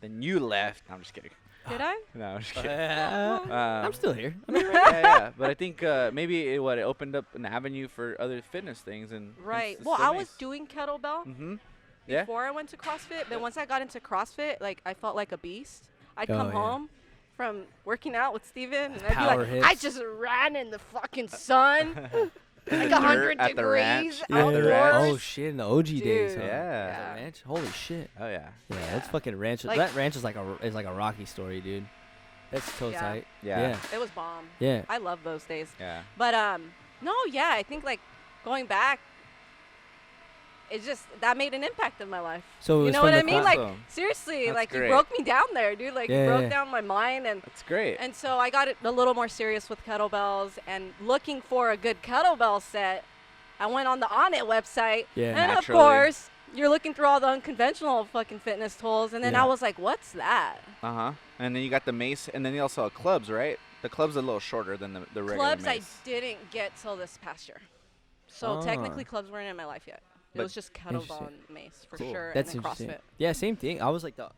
Then you left. No, I'm just kidding. Did I? No, I'm just kidding. I'm still here. I mean, yeah. But I think maybe it opened up an avenue for other fitness things and Right. Well, I was doing kettlebell Mm-hmm. Yeah. before I went to CrossFit, but once I got into CrossFit, like, I felt like a beast. I'd Oh, come yeah. home from working out with Steven, and I'd be power like, hits. I just ran in the fucking sun, like 100 at the ranch. degrees At the outdoors. ranch. Oh shit, in the OG days, huh? Dude. Yeah. At the ranch. Holy shit. Oh yeah. Yeah, that's fucking ranch. Like- that ranch is like a Rocky story, dude. That's so Yeah. tight. Yeah. Yeah. It was bomb. Yeah. I love those days. Yeah. But no, yeah, I think like going back, it just that made an impact in my life. So it You was know from what the I mean? class- Like Awesome. seriously, That's like great. you broke me down there, dude. Like Yeah, you broke yeah. down my mind, That's great. and so I got it a little more serious with kettlebells and looking for a good kettlebell set. I went on the On It website, Yeah. and Naturally. of course you're looking through all the unconventional fucking fitness tools, and then Yeah. I was like, "What's that?" And then you got the mace, and then you also have clubs, right? The club's a little shorter than the regular Clubs I mace. didn't get till this past year, so technically clubs weren't in my life yet. It But- was just kettlebell Interesting. and mace for Cool. sure, That's and then interesting. CrossFit. Yeah, same thing. I was like the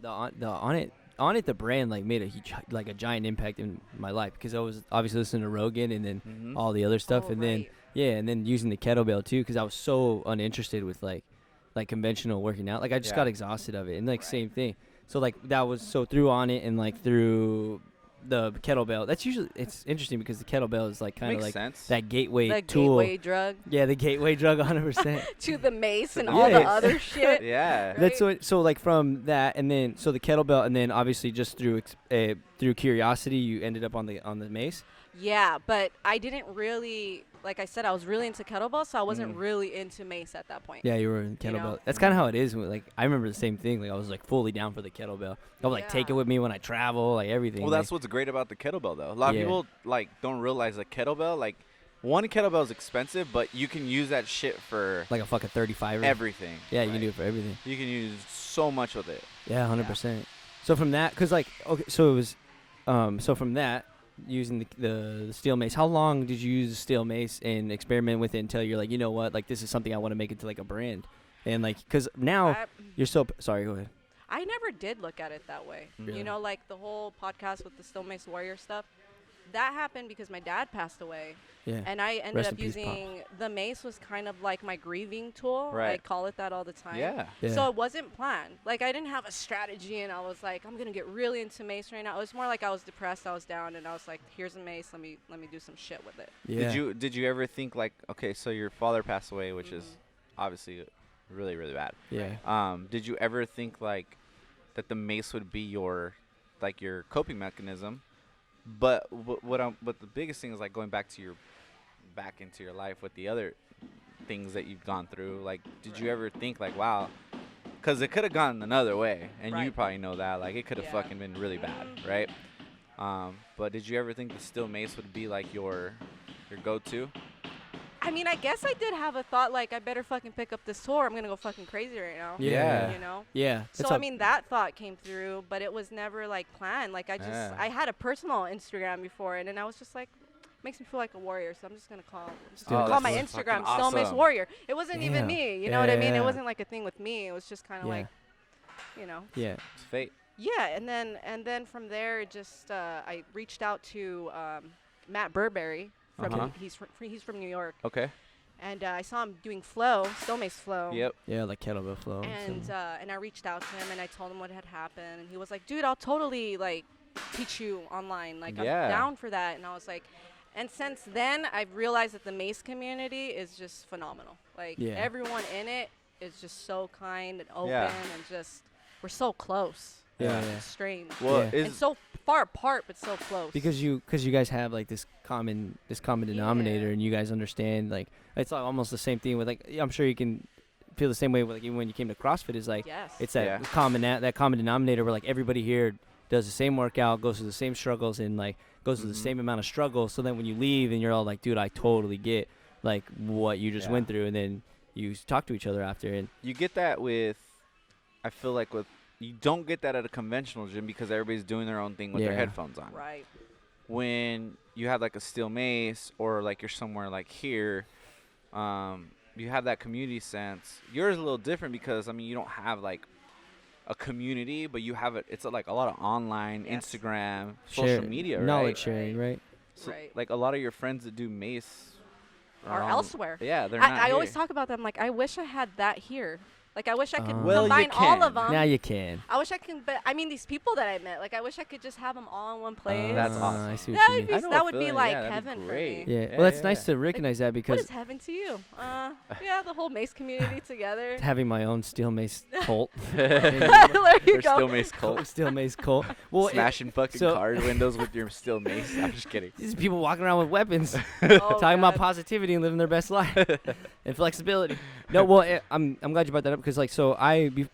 on it the brand like made a huge, like a giant impact in my life because I was obviously listening to Rogan and then Mhm. all the other stuff Oh, and then right. yeah and then using the kettlebell too because I was so uninterested with like conventional working out. Like I just Yeah. got exhausted of it and like Right. same thing. So like that was so through on it and like through the kettlebell. That's usually it's interesting because the kettlebell is like kind of Makes like sense. that gateway The tool. gateway drug Yeah, the gateway drug 100%. to the mace and the all the mace. other shit. Yeah. Right. That's so like from that and then so the kettlebell and then obviously just through through curiosity you ended up on the mace. Yeah, but I didn't really, like I said, I was really into kettlebell, so I wasn't Mm. really into mace at that point. Yeah, you were in You know? kettlebell. That's kind of how it is. Like I remember the same thing. Like I was like fully down for the kettlebell. I would like take it Yeah. with me when I travel, like everything. Well, like, that's what's great about the kettlebell, though. A lot Yeah. of people like don't realize a kettlebell. Like, one kettlebell is expensive, but you can use that shit for like a fucking 35. everything. Yeah, you right? can do it for everything. You can use so much with it. Yeah, 100%. So from that, cause like okay, so it was, so from that using the steel mace. How long did you use the steel mace and experiment with it until you're like, you know what, like this is something I want to make into like a brand, and like, cause now I, you're so sorry. Go ahead. I never did look at it that way. Really? You know, like the whole podcast with the Steel Mace Warrior stuff. that happened because my dad passed away. Yeah. And I ended Rest up in peace, using the mace was kind of like my grieving tool. I Right. call it that all the time. Yeah. So it wasn't planned. Like I didn't have a strategy and I was like, I'm gonna get really into mace right now. It was more like I was depressed, I was down, and I was like, here's a mace, let me do some shit with it. Yeah. Did you ever think like, okay, so your father passed away, which is obviously really, really bad. Yeah. Did you ever think like that the mace would be your coping mechanism? But what the biggest thing is like going back into your life with the other things that you've gone through. Like, did you ever think like, wow, because it could have gone another way, and you probably know that. Like, it could have fucking been really bad, right? But did you ever think the steel mace would be like your go-to? I mean, I guess I did have a thought like, I better fucking pick up this tour. I'm gonna go fucking crazy right now. Yeah. You know. Yeah. So I mean, that thought came through, but it was never like planned. Like I had a personal Instagram before, and then I was just like, makes me feel like a warrior, so I'm just gonna call my Instagram Steel Mace Warrior. It wasn't even me. You know what I mean? It wasn't like a thing with me. It was just kind of like, you know. Yeah. It's fate. Yeah, and then from there, it just I reached out to Matt Burberry. He's from New York. Okay. And I saw him doing flow, Steel Mace flow. Yep. Yeah, like kettlebell flow. And I reached out to him and I told him what had happened, and he was like, "Dude, I'll totally like teach you online. Like I'm down for that." And I was like, and since then I've realized that the mace community is just phenomenal. Like everyone in it is just so kind and open and just we're so close. Yeah. It's strange. Well, and so far apart, but so close. Because you guys have like this common denominator, and you guys understand like it's like almost the same thing with like I'm sure you can feel the same way with, like even when you came to CrossFit is like it's that common denominator where like everybody here does the same workout, goes through the same struggles, and like goes through the same amount of struggle. So then when you leave and you're all like, dude, I totally get like what you just went through, and then you talk to each other after, and you get that with, I feel like with. You don't get that at a conventional gym because everybody's doing their own thing with their headphones on. Right. When you have like a steel mace or like you're somewhere like here, you have that community sense. Yours is a little different because, I mean, you don't have like a community, but you have it. It's like a lot of online, Instagram, social media, knowledge sharing, right? So like a lot of your friends that do mace are elsewhere. Yeah, they're not I always talk about them like, I wish I had that here. Like, I wish I could well, combine all of them. Now you can. I wish I can, but I mean, these people that I met, like, I wish I could just have them all in one place. That's awesome. I see what you mean. That would be like heaven for me. Yeah, well, that's nice to recognize that because. What is heaven to you? Yeah, the whole mace community together. Having my own steel mace cult. There you go. Steel mace cult. Steel mace cult. Well, smashing fucking card windows with your steel mace. I'm just kidding. These people walking around with weapons, talking about positivity and living their best life and flexibility. No, well, I'm glad you brought that up because like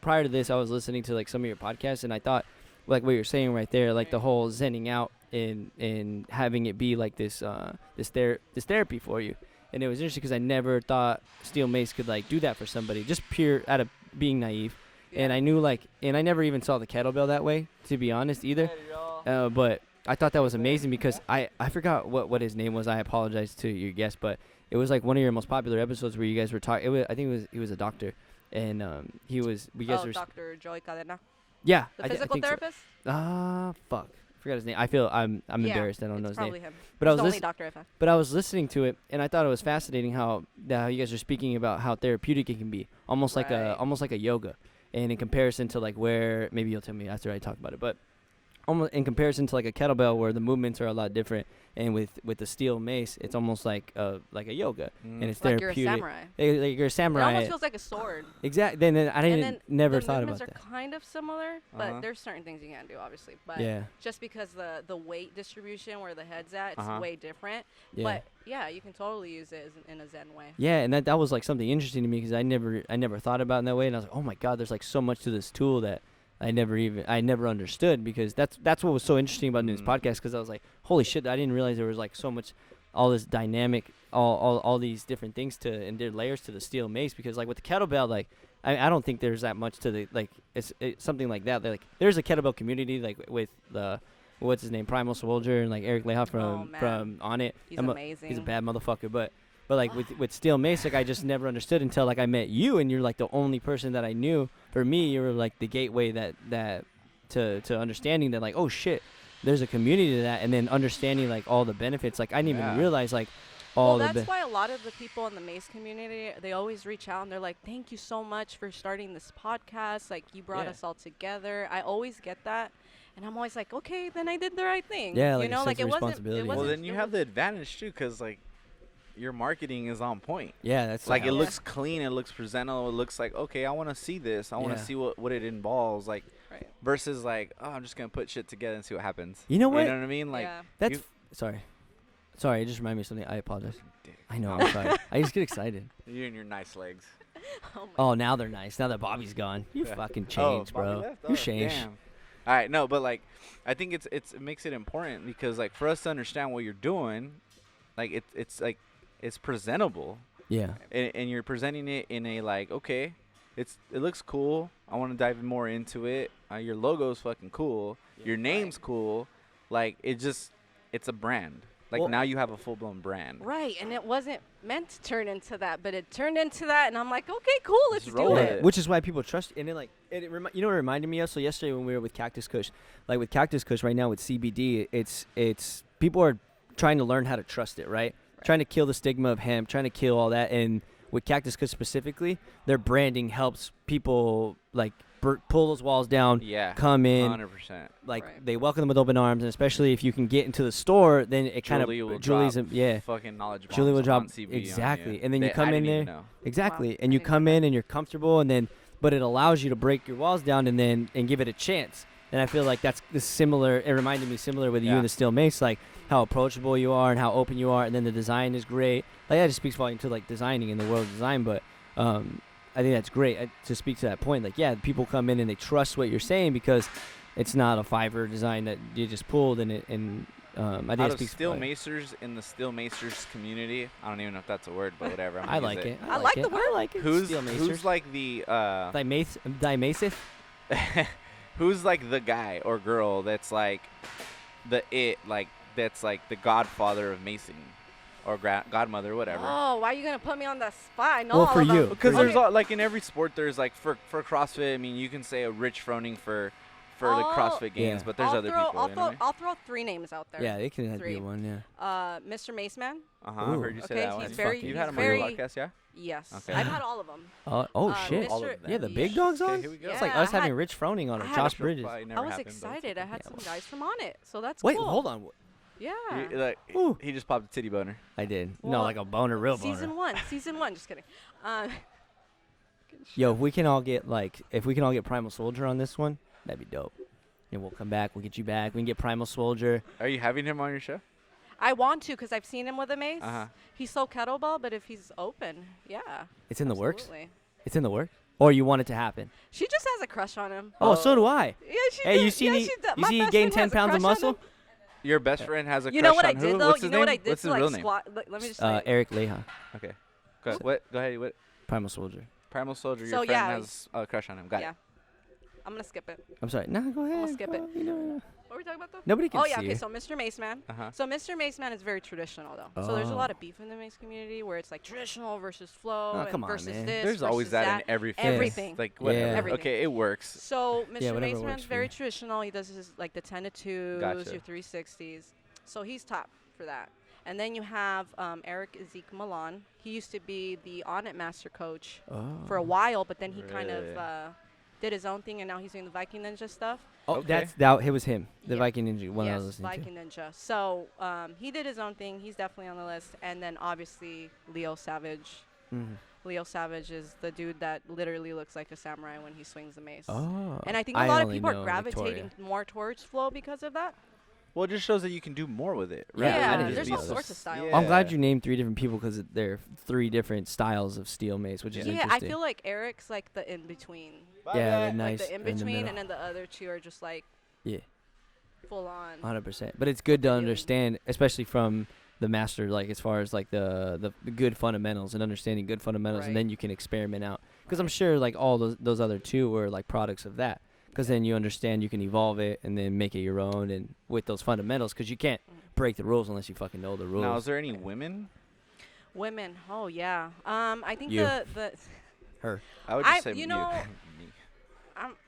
prior to this I was listening to like some of your podcasts and I thought like what you're saying right there, like the whole zenning out and having it be like this therapy for you. And it was interesting because I never thought steel mace could like do that for somebody, just pure out of being naive. And I knew like, and I never even saw the kettlebell that way, to be honest either. But I thought that was amazing because I forgot what his name was. I apologize to your guest, but it was like one of your most popular episodes where you guys were talking. I think he was a doctor, and Dr. Joey Cadena. Yeah, the physical therapist. Fuck, forgot his name. I feel I'm embarrassed. I don't know his name. Probably him. But He's the only doctor I've had. But I was listening to it, and I thought it was fascinating how you guys are speaking about how therapeutic it can be, almost like a yoga, and in comparison to like where maybe you'll tell me after I talk about it, but almost in comparison to like a kettlebell where the movements are a lot different, and with the steel mace, it's almost like a yoga, and it's like therapeutic. You're a samurai. Like you're a samurai. It almost feels like a sword. Exactly. Then I never thought about that. The movements are kind of similar, but there's certain things you can't do, obviously. But just because the weight distribution where the head's at, it's way different. Yeah. But yeah, you can totally use it in a Zen way. Yeah, and that was like something interesting to me because I never thought about it in that way, and I was like, oh my God, there's like so much to this tool that I never understood, because that's what was so interesting about doing this podcast, because I was like, holy shit, I didn't realize there was like so much, all this dynamic, all these different things and there layers to the steel mace, because like with the kettlebell, like I don't think there's that much to the, like it's something like that. Like there's a kettlebell community like with the what's his name, Primal Soldier, and like Eric Leha from On It. He's amazing. He's a bad motherfucker, but like with steel mace, like I just never understood until like I met you, and you're like the only person that I knew. For me, you were like the gateway that to understanding that, like, oh shit, there's a community to that, and then understanding like all the benefits. Like I didn't even realize like all well, the. that's why a lot of the people in the Mace community, they always reach out and they're like, "Thank you so much for starting this podcast. Like you brought us all together." I always get that, and I'm always like, "Okay, then I did the right thing." Yeah, you like know, like it wasn't. responsibility. Well, then you have the advantage too, because like your marketing is on point. Yeah, that's like it looks clean, it looks presentable, it looks like, okay, I want to see this, I want to see what it involves, like versus like, oh, I'm just gonna put shit together and see what happens. You know what? You know what I mean? Like that's sorry, it just reminded me of something. I apologize. I know, I'm sorry. I just get excited. You and your nice legs. Oh, now they're nice. Now that Bobby's gone, you fucking changed, bro. You changed. Damn. All right, no, but like, I think it makes it important because like for us to understand what you're doing, like it's like it's presentable. Yeah. And you're presenting it in a like, okay, it looks cool. I want to dive more into it. Your logo's fucking cool. Your name's cool. Like it's a brand. Like now you have a full blown brand. Right, and it wasn't meant to turn into that, but it turned into that, and I'm like, okay, cool, let's do it. Which is why people trust. And then like you know what it reminded me of? So yesterday when we were with Cactus Kush, like with Cactus Kush right now with CBD, it's people are trying to learn how to trust it, right? Trying to kill the stigma of hemp, trying to kill all that. And with Cactus Kush specifically, their branding helps people like pull those walls down, come in, 100%. Like they welcome them with open arms, and especially if you can get into the store, then it kind of Julie's fucking knowledge bombs. Julie will drop exactly, and then you come in there and you come in and you're comfortable, and then but it allows you to break your walls down and give it a chance. And I feel like that's similar. It reminded me similar with you and the Steel Mace, like how approachable you are and how open you are, and then the design is great. Like that just speaks volume to like designing in the world of design, but I think that's great to speak to that point. Like, yeah, people come in and they trust what you're saying because it's not a Fiverr design that you just pulled I think it speaks Steel Macers in the Steel Macers community. I don't even know if that's a word, but whatever. I like it. I like the word. I like it. Who's like the Dimaceth? Who's like the guy or girl that's like that's like the godfather of macing? Or godmother, whatever. Oh, why are you gonna put me on the spot? I know. Well, for you, because there's like in every sport, there's like for CrossFit. I mean, you can say a Rich Froning for the CrossFit Games, but there's other people. I'll throw 3 names out there. Yeah, it can be one. Yeah. Mr. Mace Man. I heard you say that one. You've had him on your podcast, yeah? Yes. Okay. I've had all of them. Shit. All of them. Yeah, the big dogs on. Here we go. It's like us having Rich Froning on it. Josh Bridges. I was excited. I had some guys from on it, so that's Wait, cool. hold on. Yeah. He just popped a titty boner. I did. Well, no, like a boner, real boner. Season one. Just kidding. Yo, if we can all get Primal Soldier on this one, that'd be dope. And we'll come back. We'll get you back. We can get Primal Soldier. Are you having him on your show? I want to because I've seen him with a mace. He's so kettlebell, but if he's open, it's in the works. It's in the works. Or you want it to happen? She just has a crush on him. Oh, so do I. Yeah, she Hey, did. you see he gained 10 pounds of muscle? Your best friend has a crush on who? You know what I did though? What's his name? What I did What's to his real like name? squat? Let me just say. Eric Leha. Okay. Go ahead. What? Primal Soldier. Primal Soldier. So, your friend has a crush on him. Got it. I'm gonna skip it. I'm sorry. No, go ahead. I'm gonna skip it. You know. What were we talking about though? Nobody can see. Oh yeah. Okay. So Mr. Mace Man. So Mr. Mace Man is very traditional though. So there's a lot of beef in the Mace community where it's like traditional versus flow and versus this. There's always that in everything. Everything. Like whatever. Yeah. Everything. Okay, it works. So Mr. Mace Man's very traditional. He does his like the 10 to 2s, your 360s. So he's top for that. And then you have Eric Ezek Milan. He used to be the On It Master Coach for a while, but then he kind of did his own thing, and now he's doing the Viking Ninja stuff. Oh, it was him, the Viking Ninja, one I was listening to. Viking Ninja. So he did his own thing. He's definitely on the list. And then obviously Leo Savage. Mm-hmm. Leo Savage is the dude that literally looks like a samurai when he swings the mace. Oh. And I think a lot of people are gravitating more towards flow because of that. Well, it just shows that you can do more with it, right? Yeah, there's all sorts of styles. Yeah. I'm glad you named 3 different people because they're 3 different styles of steel mace, which is interesting. I feel like Eric's like the in-between. Yeah, nice. Like the in-between, and then the other 2 are just like full on. 100%. But it's good to understand, especially from the master, like as far as like the good fundamentals and understanding good fundamentals, and then you can experiment out. Because I'm sure like all those other 2 were like products of that. Because then you understand you can evolve it and then make it your own and with those fundamentals. Because you can't break the rules unless you fucking know the rules. Now, is there any women? Women? Oh, yeah. I think you. the Her. I would just say you you. know, Me.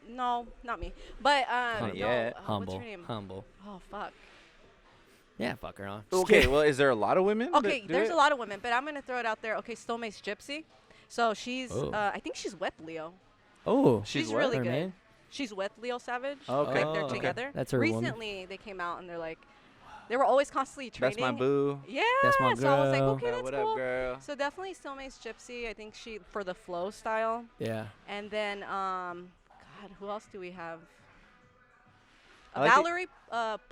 No, not me. But Not no, yet. what's Humble. her name? Humble. Oh fuck. Yeah, fuck her on. Okay, well, is there a lot of women? Okay, that do there's it? a lot of women, but I'm gonna throw it out there. Okay, Steel Mace Gypsy. So she's, Oh. I think she's with Leo. Oh, She's She's what? really her good. name? She's with Leo Savage. Okay. Like they're okay. together. That's her woman. Recently, they came out and they're like, they were always constantly training. That's my boo. Yeah. That's my So I was like, girl. okay, that's what cool. up, girl? So definitely Steel Mace Gypsy. I think she for the flow style. Yeah. And then God, who else do we have? I like it- Valerie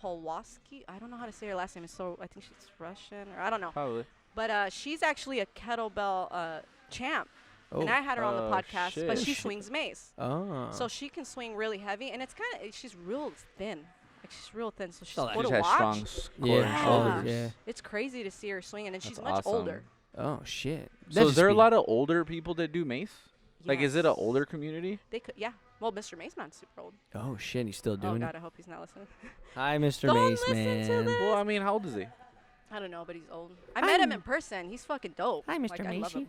Polwaski. I don't know how to say her last name. So I think she's Russian or I don't know. Probably. But she's actually a kettlebell champ. Oh. And I had her on the Oh, podcast, but shit. she swings mace. Oh. So she can swing really heavy, and it's kind of she's real thin. Like she's real thin, so she's Saw that. cool She to has watch. strong core and Yeah. shoulders. Yeah. It's crazy to see her swinging, and she's That's much awesome. older. Oh shit. So is there a lot of older people that do mace? Like, is it an Yes. older community? They could, yeah. Well, Mr. Mace Man's super old. Oh shit, he's still Oh doing God, it. I hope he's not listening. Hi, Mr. Don't Mace listen Man. to this. Well, I mean, how old is he? I don't know, but he's old. I met him in person. He's fucking dope. Hi, Like, Mr. I love Macy. him.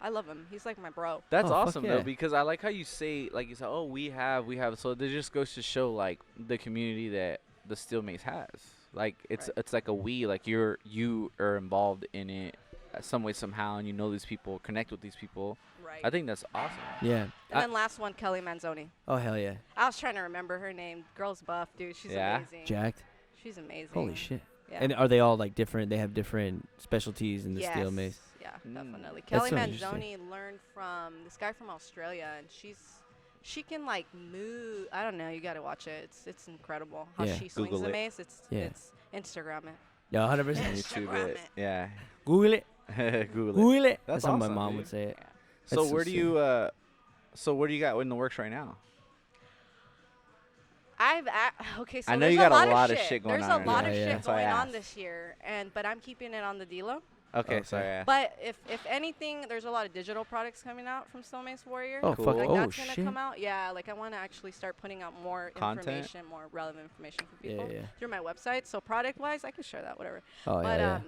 I love him. He's like my bro. That's Oh, fuck awesome yeah. though, because I like how you say, like you said, oh, we have. So it just goes to show like the community that the Steel Mace has. Like it's Right. like a we, like you are involved in it some way somehow, and you know these people, connect with these people. Right. I think that's awesome. Yeah. And then last one, Kelly Manzoni. Oh hell yeah. I was trying to remember her name. Girl's buff, dude. She's Yeah? amazing. Jacked. She's amazing. Holy shit. Yeah. And are they all like different? They have different specialties in the yes. steel mace. Yeah, Mm. definitely. That's Kelly so interesting. Manzoni learned from this guy from Australia, and she can like move. I don't know. You got to watch it. It's incredible how Yeah. she swings Google the it. mace. Yeah. It's Instagram it. Yeah, 100%. YouTube Instagram it. it. Yeah. Google it. Google it. Google it. That's how my awesome, mom dude. would say it. Yeah. So That's so where do you so what do you got in the works right now? Okay, so I know there's you got a lot lot of of shit going There's on a right lot now. of Yeah, yeah. shit That's why I going on asked. this year, but I'm keeping it on the dealer. Okay, Okay. sorry. Yeah. But if anything, there's a lot of digital products coming out from Steel Mace Warrior. Oh Cool. fuck. Like Oh that's gonna shit. come out. Yeah, like I want to actually start putting out more Content? information, more relevant information for Yeah, people yeah. through my website. So product-wise, I can share that, whatever. Oh but yeah.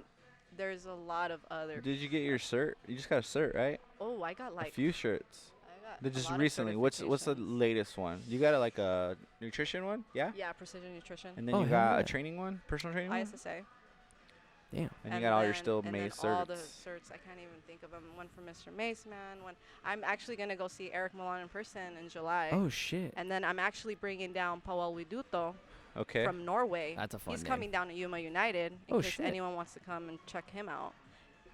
there's a lot of other. Did you get your cert? You just got a cert, right? Oh, I got A like. few shirts. I got They're a just lot of recently. What's the certifications. latest one? You got like a nutrition one, yeah? Yeah, precision nutrition. And then Oh, you hell got yeah. a training one, personal training one, ISSA. Damn. and you got all your then- Steel and Mace then all the certs. certs. I can't even think of them. One for Mr. Mace Man. One. I'm actually gonna go see Eric Milan in person in July. Oh shit. And then I'm actually bringing down Powell Widuto Okay. from Norway. That's a fun He's name. coming down to Yuma United in Oh, case shit. anyone wants to come and check him out.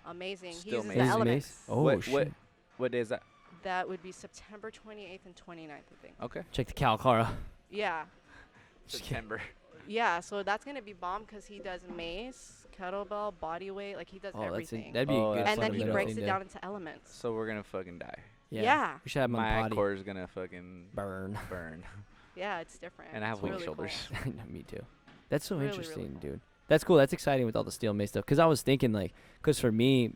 Amazing. Steel he uses Mace. the Is he elements. mace? Oh what, shit. what day is that? That would be September 28th and 29th, I think. Okay. Check the Calcara. Yeah. Just kidding. September. Yeah, so that's going to be bomb because he does mace, kettlebell, body weight. Like, he does Oh, everything. that'd be Oh, a good. that's And then he fundamental breaks thing it to- down into elements. So we're gonna fucking die. Yeah. We should have him on My potty. core is gonna fucking Burn. burn. Yeah, it's different. And I have It's weak really shoulders. Cool. Me too. That's so Really, really interesting, cool. dude. That's cool. That's exciting with all the steel mace stuff. Cause I was thinking like, cause for me,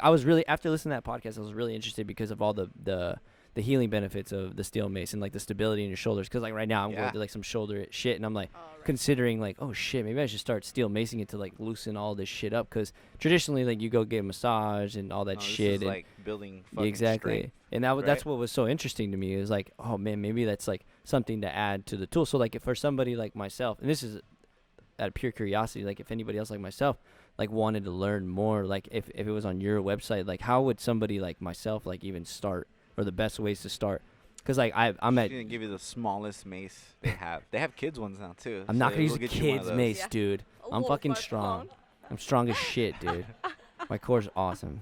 I was really after listening to that podcast, I was really interested because of all the healing benefits of the steel mace and like the stability in your shoulders. Cause like right now I'm Yeah. going through like some shoulder shit, and I'm like Oh, right. considering like, oh shit, maybe I should start steel macing it to like loosen all this shit up. Cause traditionally like you go get a massage and all that No, this shit. is and like building yeah, fucking exactly. strength. And that's right? what was so interesting to me is like, oh man, maybe that's like something to add to the tool. So like if for somebody like myself, and this is out of pure curiosity, like if anybody else like myself like wanted to learn more, like if it was on your website, like how would somebody like myself like even start, or the best ways to start? Because like I'm She's gonna give you the smallest mace they have. They have kids ones now too. I'm not so gonna use we'll a get you one of kid's those. mace, Yeah. dude. A I'm little fucking 5 strong. pound. I'm strong as shit, dude. My core's awesome.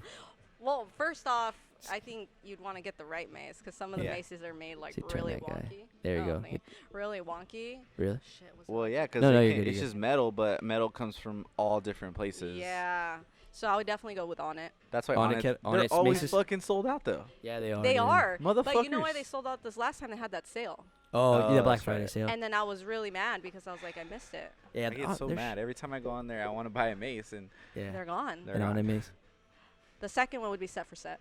Well, first off, I think you'd want to get the right mace because some of the Yeah. maces are made like See, turn really that guy. wonky. There you Oh, go. thank Really wonky. Really? Shit was Well, wonky. yeah, because No, you're good, it's you're just metal, but metal comes from all different places. Yeah. So I would definitely go with On It. That's why On it they're Onnit's always maces- fucking sold out though. Yeah, they are. They dude. are. But you know why Motherfuckers. they sold out this last time? They had that sale. Oh, Oh, yeah, Black that's Friday right. sale. And then I was really mad because I was like, I missed it. Yeah, I get so they're mad every time I go on there. I want to buy a mace, and Yeah. They're gone. They're And on gone. it mace. The second one would be Set for Set.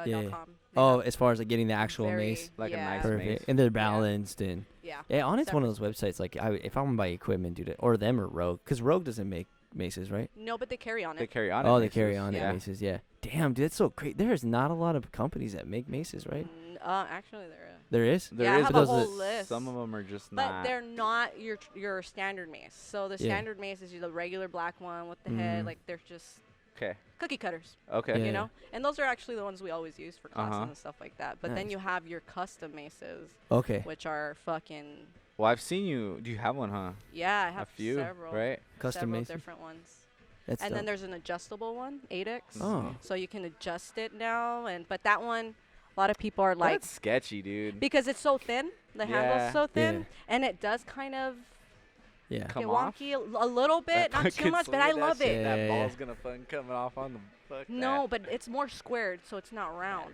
Yeah. .com. Oh, as far as like getting the actual mace. Like a yeah. nice Perfect. mace. And they're balanced and Yeah. yeah, on it's one of Separate. those websites like if I want to buy equipment, dude, or them or Rogue, because Rogue doesn't make maces, right? No, but they carry On They It. carry on. Oh, it they maces. carry on Yeah. it maces. Yeah. Damn, dude, that's so great. There is not a lot of companies that make maces, right? Actually, there is. There is. There Yeah, I is, have but a whole list. some of them are just But not. they're not your standard mace. So the Yeah. standard mace is the regular black one with the head. Mhm. Like they're just Okay. cookie cutters, Okay. Yeah. you know. And those are actually the ones we always use for classes Uh-huh. and stuff like that. But then Nice. you have your custom maces, Okay. which are fucking Well, I've seen you. Do you have one, huh? yeah. I have A few, several, right? Custom several maces. different ones. That's And dope. then there's an adjustable one, 8X. Oh. So you can adjust it now. But that one, a lot of people are like That's sketchy, dude. because it's so thin. The handle's Yeah. so thin, Yeah. and it does kind of Yeah. Come get off? wonky a little bit, not too Fucking much, but swing I that love shit, it. Yeah, That yeah, ball's yeah. gonna fucking coming off on the fuck. No, but it's more squared, so it's not round.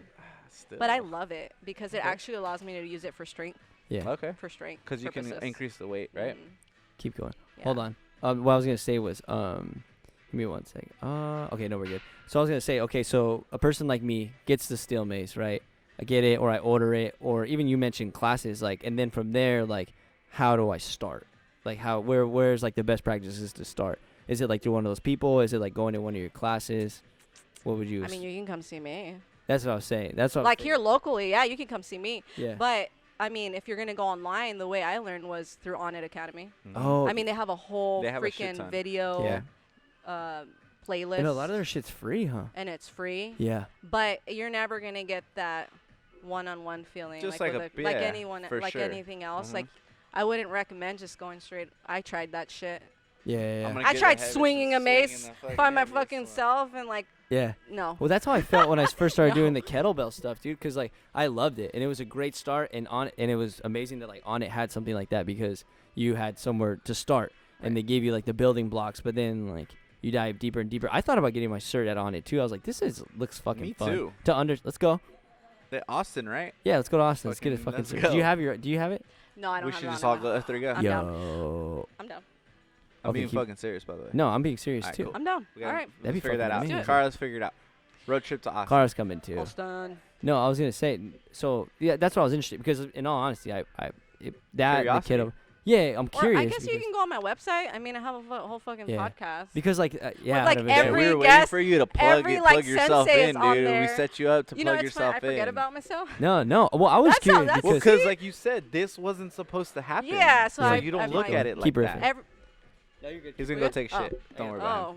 Still. But I love it because it Okay. actually allows me to use it for strength. Yeah. Okay. For strength. Because you can purposes. increase the weight, right? Mhm. Keep going. Yeah. Hold on. What I was gonna say was give me 1 second. Okay, no, we're good. So I was gonna say, okay, so a person like me gets the steel mace, right? I get it, or I order it, or even you mentioned classes, like, and then from there, like, how do I start? Like, where's like the best practices to start? Is it like through one of those people? Is it like going to one of your classes? What would you? I mean, you can come see me. That's what I was saying. That's what. Like here locally, yeah, you can come see me. Yeah. But I mean, if you're gonna go online, the way I learned was through On It Academy. Mhm. Oh. I mean, they have a whole They have a shit freaking ton. video Yeah. playlist, And a lot of their shit's free, huh? and it's free. Yeah. But you're never gonna get that one-on-one feeling, Just like, like with a- like yeah, anyone, for like sure. anything else. Mhm. Like, I wouldn't recommend just going straight. I tried that shit. Yeah. I'm Yeah. gonna I get tried ahead of swinging a swinging mace the fucking by my head, fucking this one. self, and like, Yeah. no. Well, that's how I felt when I first started No. doing the kettlebell stuff, dude. Because like I loved it, and it was a great start, and it was amazing that like On It had something like that because you had somewhere to start, and they gave you like the building blocks. But then like you dive deeper and deeper. I thought about getting my cert at On It too. I was like, looks fucking Me fun. too. Let's go. Austin, right? Yeah, let's go to Austin. Let's get a Fucking- fucking let's cert. Do you go. have it? No, I don't We have should it just on all my- go after we go. I'm down. Yo. I'm down. I'm Okay, being keep- fucking serious, by the way. No, I'm being serious Alright, too. cool. I'm down. We All gotta- right. That'd be let's figure that fucking out. amazing. Car, let's figure it out. Road trip to Austin. Cara's coming too. Austin. No, I was gonna say. So yeah, that's what I was interested because in all honesty, that the Curiosity. kiddo. Yeah, I'm Or curious. I guess you because- can go on my website. I mean, I have a whole fucking Yeah. podcast. Because like yeah, like out of it, Yeah, every we were waiting guest- for you to every, plug like, yourself sensei is in, on dude. We there. set you up to You know, plug it's funny. yourself I forget in. about myself. No. Well, I was That's how- curious that's- Well, because because See? like you said, this wasn't supposed to happen. Yeah, so Yeah. I you don't I'm look like, at it like Keep that. riffing. Every, He's gonna We go good? take a Oh. shit. Don't worry about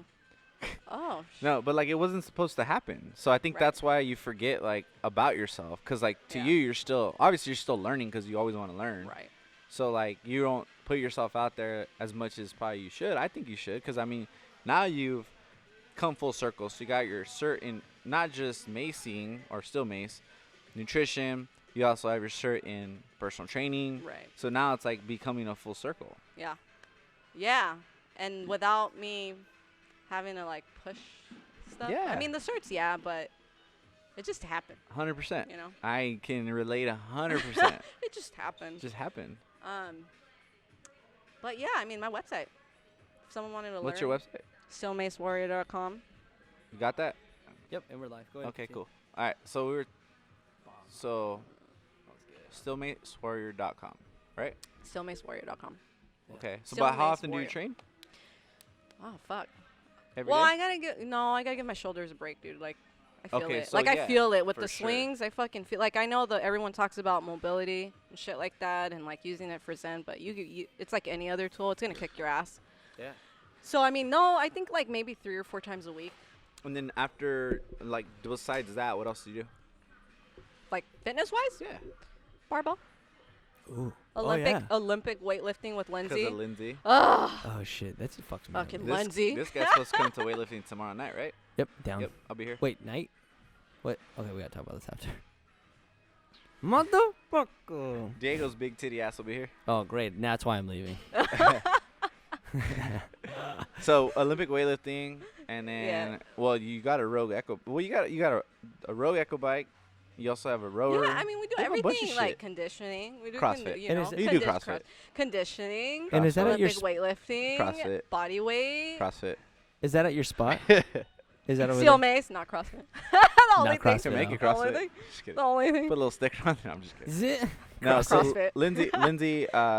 it. oh. No, but like it wasn't supposed to happen. So I think Right. that's why you forget like about yourself, because like to Yeah. you, you're still obviously you're still learning because you always want to learn. Right. So like you don't put yourself out there as much as probably you should. I think you should, because I mean now you've come full circle. So you got your cert in not just macing or still mace, nutrition. You also have your cert in personal training. Right. So now it's like becoming a full circle. Yeah. Yeah. And without me having to like push stuff. Yeah. I mean, the certs, yeah, but it just happened. 100%. You know. I can relate 100%. It just happened. Just happened. But yeah, I mean, my website. If someone wanted to What's learn. your website? SteelMaceWarrior.com. You got that? Yep, and we're live. Go ahead. Okay, cool. All right, so stillmacewarrior.com, right? SteelMaceWarrior.com. Okay. So, Steel but how Mace often do Warrior. you train? Oh fuck. Every Well, day? I gotta give my shoulders a break, dude. Like, I feel Okay, it. so Like, I yeah, feel it with for the sure. swings. I fucking feel like I know that everyone talks about mobility and shit like that, and like using it for Zen, but you it's like any other tool. It's gonna kick your ass. Yeah. So I mean, no, I think like maybe 3 or 4 times a week. And then after, like, besides that, what else do you do? Like fitness wise, Yeah. barbell, Ooh. Olympic weightlifting with Because Lindsay. of Lindsay. Ugh, Oh shit, that's fucks me. up. fucking This, Lindsay. this guy's supposed to come to weightlifting tomorrow night, right? Yep, down. Yep, I'll be here. Wait, night? What? Okay, we gotta talk about this after. Motherfucker. Diego's big titty ass will be here. Oh, great. That's why I'm leaving. So Olympic weightlifting, and then Yeah. well, you got a Rogue Echo. Well, you got a Rogue Echo bike. You also have a rower. Yeah, I mean, we do They have a bunch of everything like shit. conditioning. We do CrossFit. you And know, is it- You do CrossFit. conditioning. And is that at your Olympic weightlifting, CrossFit. body weight, CrossFit. Is that at your spot? Is that over steel there? mace, not CrossFit. The only CrossFit. thing. Can make it The only CrossFit. thing. Just kidding. The only thing. Put a little sticker on there. I'm just kidding. Is it? No, so CrossFit.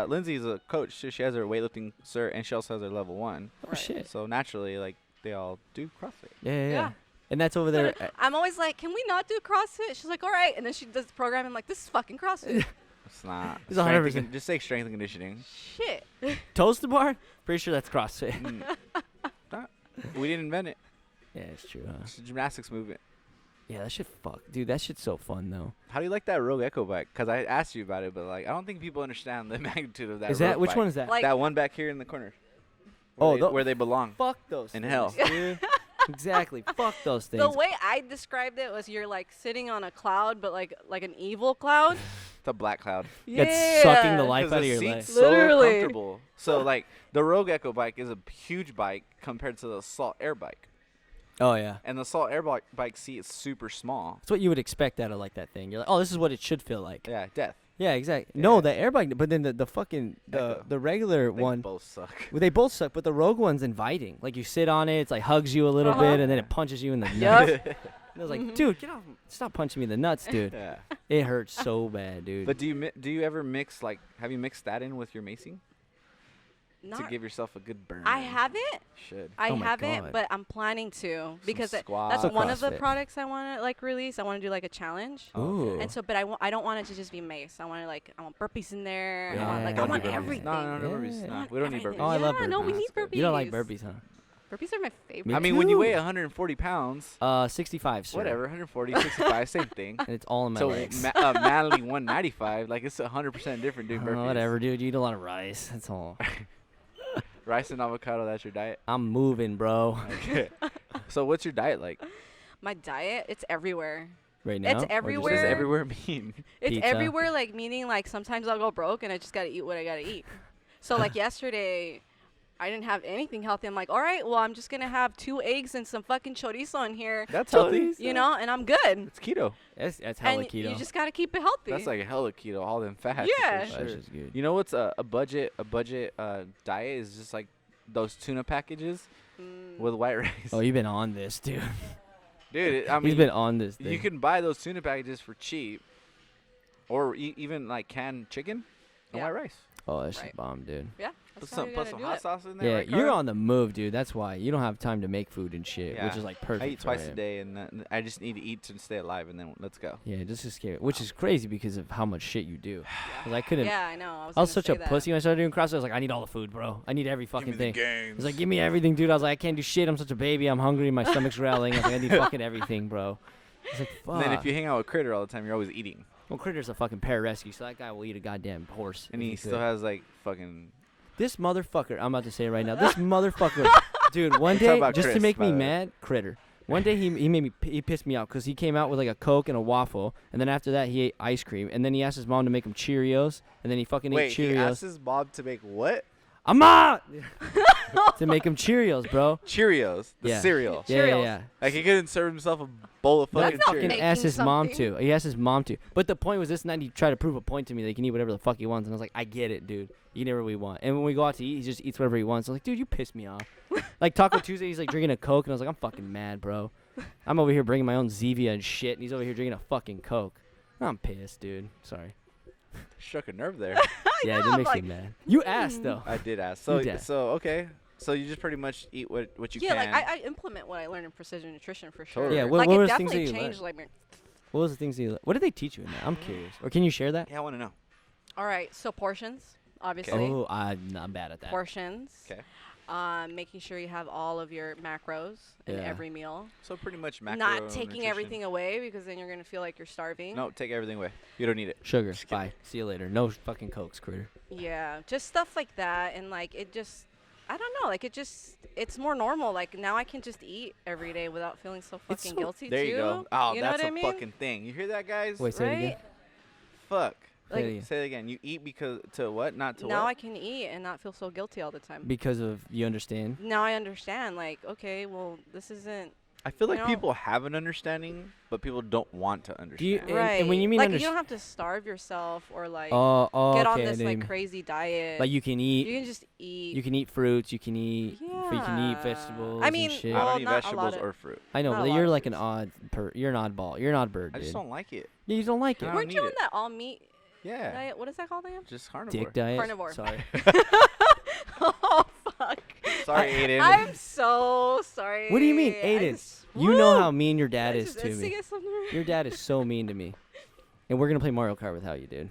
Lindsay's a coach. So she has her weightlifting cert, and she also has her level 1. Oh shit. So naturally, like they all do CrossFit. Yeah. Yeah. And that's over there. I'm always like, can we not do CrossFit? She's like, all right. And then she does the program. I'm like, this is fucking CrossFit. It's not. It's 100%. Just say strength and conditioning. Shit. Toaster bar? Pretty sure that's CrossFit. We didn't invent it. Yeah, it's true, huh? It's a gymnastics movement. Yeah, that shit dude, that shit's so fun, though. How do you like that Rogue Echo bike? Because I asked you about it, but like I don't think people understand the magnitude of that. Is that Rogue which bike. one is that? Like, That one back here in the corner. Where they belong. Fuck those In things, hell. dude. Exactly. Fuck those things. the way I described it was you're like sitting on a cloud, but like an evil cloud. It's a black cloud. That's sucking the life 'Cause out of the your seat's legs. so Literally. comfortable. So like the Rogue Echo bike is a huge bike compared to the Assault Air bike, Oh, yeah. and the Assault Air bike seat is super small. That's what you would expect out of like that thing. You're like, oh, this is what it should feel like. Yeah, death. Yeah, exactly. Yeah. No, the air bike, but then the fucking Echo. the regular They one. both suck. Well, they both suck, but the Rogue one's inviting. Like you sit on it, it's like hugs you a little bit, and then it punches you in the nuts. Yup. And I was like, dude, get off! Stop punching me in the nuts, dude. Yeah. It hurts so bad, dude. But do you ever mix have you mixed that in with your macing to Not, give yourself a good burn? I haven't. Should. I Oh my haven't, God. but I'm planning to because squats. that's one of the CrossFit. products I want to like release. I want to do like a challenge. Ooh. And so, but I don't want it to just be mace. I want burpees in there. Yeah. I Don't want need burpees. everything. No, burpees. Yeah. No, we don't need Everything. burpees. Oh, I love Yeah, no, we burpees. need burpees. You don't like burpees, huh? Burpees are my favorite. Me I mean, when you too. weigh 140 pounds, 65, sir. whatever, 140, 65, same thing. And it's all in my So legs. manly 195, like it's 100% different doing burpees. Whatever, dude. You eat a lot of rice. That's all. Rice and avocado, that's your diet. I'm moving, bro. Okay. So what's your diet like? My diet, it's everywhere. Right now. It's Or just- What everywhere. does everywhere mean? It's Pizza. everywhere, like meaning like sometimes I'll go broke and I just gotta eat what I gotta eat. So like yesterday, I didn't have anything healthy. I'm like, all right, well I'm just gonna have 2 eggs and some fucking chorizo in here, That's healthy. you know, and I'm good. It's keto. That's hella And keto. you just gotta keep it healthy. That's like hella keto, all them fats. Yeah. For That's sure. just good. You know what's a budget diet is just like those tuna packages with white rice. Oh, you've been on this, dude. Dude, I He's mean, been on this thing. you can buy those tuna packages for cheap, or even like canned chicken and Yeah. white rice. Oh, that's Right. just bomb, dude. Yeah. Put That's how some you put gotta some do hot it. sauce in there. Yeah, right, you're Carl? on the move, dude. That's why you don't have time to make food and shit, which Yeah. is like perfect. I eat for twice a him. day, and I just need to eat to stay alive, and then let's go. Yeah, just to scare. Which is crazy because of how much shit you do. 'Cause I couldn't. Yeah, I know. I was I was gonna such say a that. pussy when I started doing CrossFit. I was like, I need all the food, bro. I need every fucking thing. games. He's like, give me everything, dude. I was like, I can't do shit. I'm such a baby. I'm hungry. My stomach's growling. I was like, I need fucking everything, bro. He's like, fuck. And then if you hang out with Critter all the time, you're always eating, well, Critter's a fucking pararescue, so that guy will eat a goddamn horse. and if he could. still has like fucking. This motherfucker, I'm about to say it right now. This motherfucker, dude. One Talk day, about just to Chris, make by me the way. mad, Critter. One day he pissed me off because he came out with like a Coke and a waffle, and then after that he ate ice cream, and then he asked his mom to make him Cheerios, and then he fucking Wait, ate he Cheerios. asked his mom to make what? I'm out to make him Cheerios, bro. Cheerios, the Yeah. cereal. Yeah, yeah, Cereals. yeah. Like he couldn't serve himself a bowl of fucking That's not Fucking Cheerios. making asked his mom something. to. He asked his mom to. But the point was this night he tried to prove a point to me that he can eat whatever the fuck he wants, and I was like, I get it, dude. You can eat whatever we want. And when we go out to eat, he just eats whatever he wants. I was like, dude, you pissed me off. Like Taco Tuesday, he's like drinking a Coke, and I was like, I'm fucking mad, bro. I'm over here bringing my own Zevia and shit, and he's over here drinking a fucking Coke. I'm pissed, dude. Sorry. Struck a nerve there. Yeah, know, it makes like, me mad. You asked though. I did ask. So did. okay. So you just pretty much eat what you Yeah, can. like I implement what I learned in precision nutrition for sure. Totally. Yeah, like what it were the things that definitely you changed. Like, What was the things that what did they teach you in that? I'm curious. Or can you share that? Yeah, I want to know. all right, so portions, obviously. Oh, I'm bad at that. Portions. 'Kay. Making sure you have all of your macros in Yeah. every meal. So pretty much macro Not taking nutrition. everything away because then you're gonna feel like you're starving. No, take everything away. You don't need it. Sugar. Just kidding. Bye. See you later. No fucking Cokes, Critter. Yeah, just stuff like that, and like it just, I don't know, like it's more normal. Like now I can just eat every day without feeling so It's fucking so- guilty There too. you go. Oh, you know that's what a I mean? fucking thing. You hear that, guys? Wait, say it again. Right? Fuck. Say it Like, again. Say it again. You eat because to what? Not to now what? I can eat and not feel so guilty all the time. Because of you understand. Now I understand. Like, okay, well, this isn't I feel you like know- people have an understanding, but people don't want to understand. Do you? And, right. and when you mean like, understand. you don't have to starve yourself or like Oh, get on okay. this I like didn't- crazy diet. Like you can eat. You can just eat. You can eat fruits. You can eat. yeah. You can eat vegetables. I mean, and shit. I well, don't eat not a lot vegetables of- or fruit. I know, not a but lot you're of like an fruits. you're an oddball. You're an odd bird, I dude. just don't like it. Yeah, you don't like it. I don't Weren't need you on it. that all meat Yeah. diet? What is that called again? Just carnivore. Dick diet. Carnivore. Sorry. Oh fuck. Sorry, Aiden. I'm so sorry. What do you mean, Aiden? You know how mean your dad is to me. me. Your dad is so mean to me. And we're going to play Mario Kart without you, dude.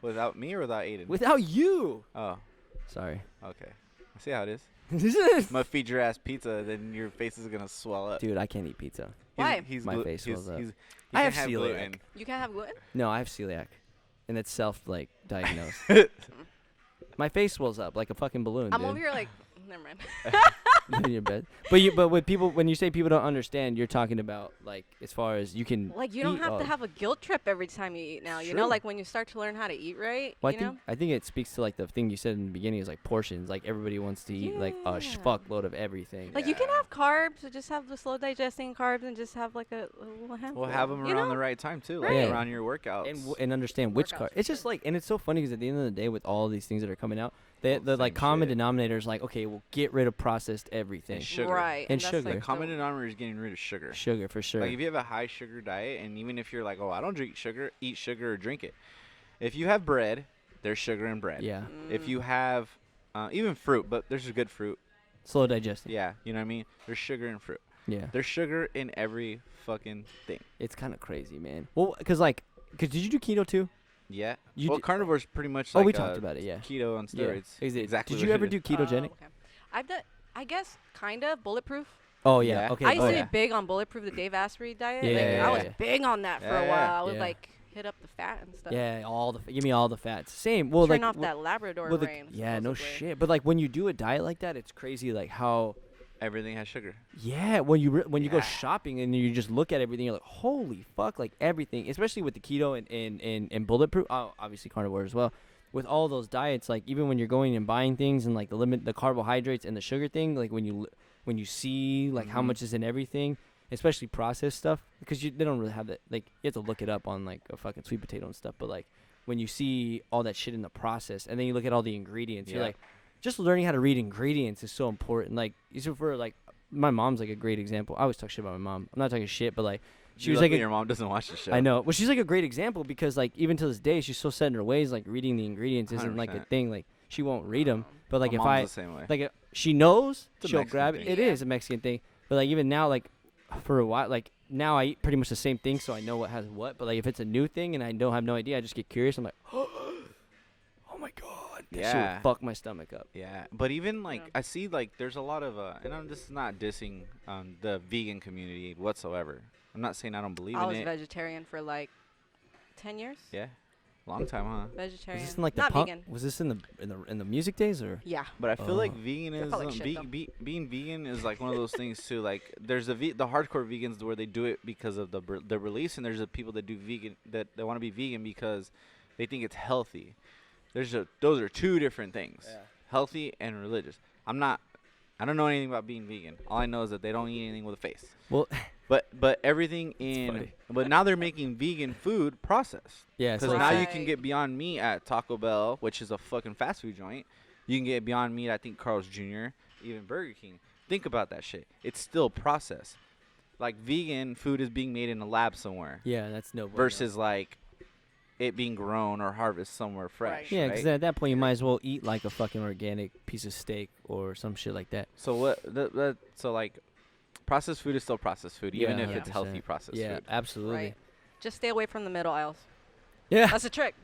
Without me or without Aiden? Without you. Oh, Sorry. okay. I see how it is. I'm gonna feed your ass pizza, then your face is gonna swell up. Dude, I can't eat pizza. Why? My face swells up. He I can't have celiac. gluten. You can't have gluten? No, I have celiac. And it's diagnosed. My face swells up like a fucking balloon, I'm dude. over here like, never mind. In your bed. But with people, when you say people don't understand, you're talking about like as far as you can. Like you don't eat have all- to have a guilt trip every time you eat now. You know, True. like when you start to learn how to eat right. Well, you know. I think it speaks to like the thing you said in the beginning is like portions. Like everybody wants to eat like a Yeah. fuckload of everything. Like you can Yeah. have carbs, or just have the slow digesting carbs, and just have like a little handful. We'll have them you around know? the right time too, like Right. around your workouts. And understand which Workouts car. for It's just sure. like, and it's so funny because at the end of the day, with all these things that are coming out, the like same common shit. denominator is like, okay, we'll get rid of processed everything. And sugar. Right. And that's, sugar. The Like, common denominator is getting rid of sugar. Sugar for sure. Like if you have a high sugar diet, and even if you're like, oh, I don't drink sugar, eat sugar or drink it. If you have bread, there's sugar in bread. Yeah, If you have even fruit, but there's a good fruit. slow digesting. Yeah, you know what I mean? There's sugar in fruit. Yeah, There's sugar in every fucking thing. it's kind of crazy, man. Well, cause did you do keto too? Yeah. You Well, did- carnivore's pretty much Oh, like we talked about it. Yeah. keto on Yeah. steroids. Is it- Exactly. Did what you it ever is. do ketogenic? okay. I've done. I guess kind of bulletproof. Oh yeah. Yeah. Okay. I used oh, to yeah. be big on bulletproof, the Dave Asprey diet. Yeah, like, yeah, I was yeah. big on that for Yeah, a yeah. while. I would Yeah. like hit up the fat and stuff. Yeah, give me all the fats. Same. Well, Turn like off that Labrador well, brain. yeah, no supposedly. shit. But like when you do a diet like that, it's crazy. Like how. Everything has sugar. Yeah, when you go Yeah. shopping and you just look at everything, you're like, holy fuck, like everything, especially with the keto and bulletproof, obviously carnivore as well. With all those diets, like even when you're going and buying things and like the carbohydrates and the sugar thing, like when you see like how Mhm. much is in everything, especially processed stuff, because they don't really have that. Like you have to look it up on like a fucking sweet potato and stuff. But like when you see all that shit in the process, and then you look at all the ingredients, you're Yeah. like, just learning how to read ingredients is so important. Like, so for like, my mom's like a great example. I always talk shit about my mom. I'm not talking shit, but like, she was like, your mom doesn't watch the show. I know. Well, she's like a great example because like even to this day, she's so set in her ways. Like reading the ingredients isn't like a 100%. thing. Like she won't read them. But like My if mom's I the same way. like she knows, It's a she'll Mexican grab thing. it. It Yeah. is a Mexican thing. But like even now, like for a while, like now I eat pretty much the same thing, so I know what has what. But like if it's a new thing and I don't have no idea, I just get curious. I'm like, oh my god, that shit Yeah. would fuck my stomach up. Yeah, but even like Yeah. I see like there's a lot of this is not dissing the vegan community whatsoever. I'm not saying I don't believe I in was it. vegetarian for like 10 years. Yeah, long time, huh? Vegetarian. Was this in like the Not punk? vegan. Was this in the music days or? Yeah. But I feel like Oh. veganism, I felt like shit, though. being vegan is like one of those things too. Like there's the hardcore vegans where they do it because of the release, and there's the people that do vegan that they want to be vegan because they think it's healthy. Those are two different things, healthy and religious. I don't know anything about being vegan. All I know is that they don't eat anything with a face. Well, But everything funny. but now they're making vegan food processed. yeah. Because So now you Right. can get Beyond Meat at Taco Bell, which is a fucking fast food joint. You can get Beyond Meat, I think Carl's Jr., even Burger King. Think about that shit. It's still processed. Like vegan food is being made in a lab somewhere yeah, that's no bueno. versus like it being grown or harvested somewhere fresh. Yeah, right? because at that point you might as well eat like a fucking organic piece of steak or some shit like that. So so like processed food is still processed food, even Yeah, if it's 100%. healthy processed Yeah, food. absolutely. Right. Just stay away from the middle aisles. Yeah. That's a trick.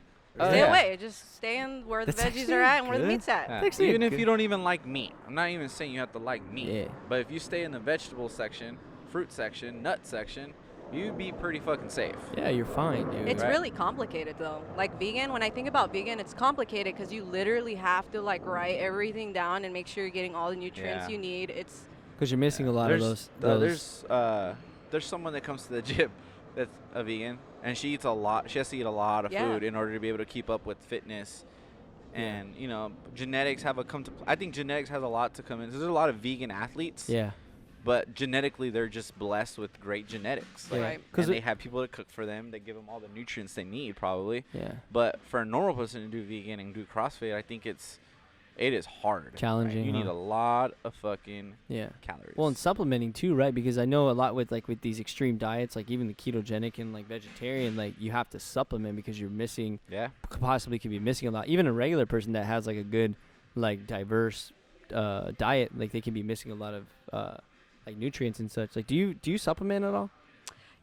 Oh, Stay yeah. away. Just stay in where the That's veggies actually are at and where the good. meat's at. Yeah. Actually, Even if good. you don't even like meat. I'm not even saying you have to like meat. Yeah. But if you stay in the vegetable section, fruit section, nut section, you'd be pretty fucking safe. Yeah, you're fine, dude. It's Right. really complicated though. Like vegan, when I think about vegan, it's complicated because you literally have to like write everything down and make sure you're getting all the nutrients Yeah. you need. It's Because you're missing a lot of those. There's someone that comes to the gym that's a vegan, and she eats a lot. She has to eat a lot of Yeah. food in order to be able to keep up with fitness. Yeah. And genetics have I think genetics has a lot to come in. There's a lot of vegan athletes, Yeah. but genetically they're just blessed with great genetics. Yeah. Right. And they have people to cook for them. They give them all the nutrients they need, probably. Yeah. But for a normal person to do vegan and do CrossFit, I think it is hard. Challenging, You need huh? a lot of fucking Yeah. calories. Well, and supplementing too, right? Because I know a lot with these extreme diets, like even the ketogenic and like vegetarian, like you have to supplement because you're missing, yeah. possibly could be missing a lot. Even a regular person that has like a good, like diverse diet, like they can be missing a lot of like nutrients and such. Like, do you supplement at all?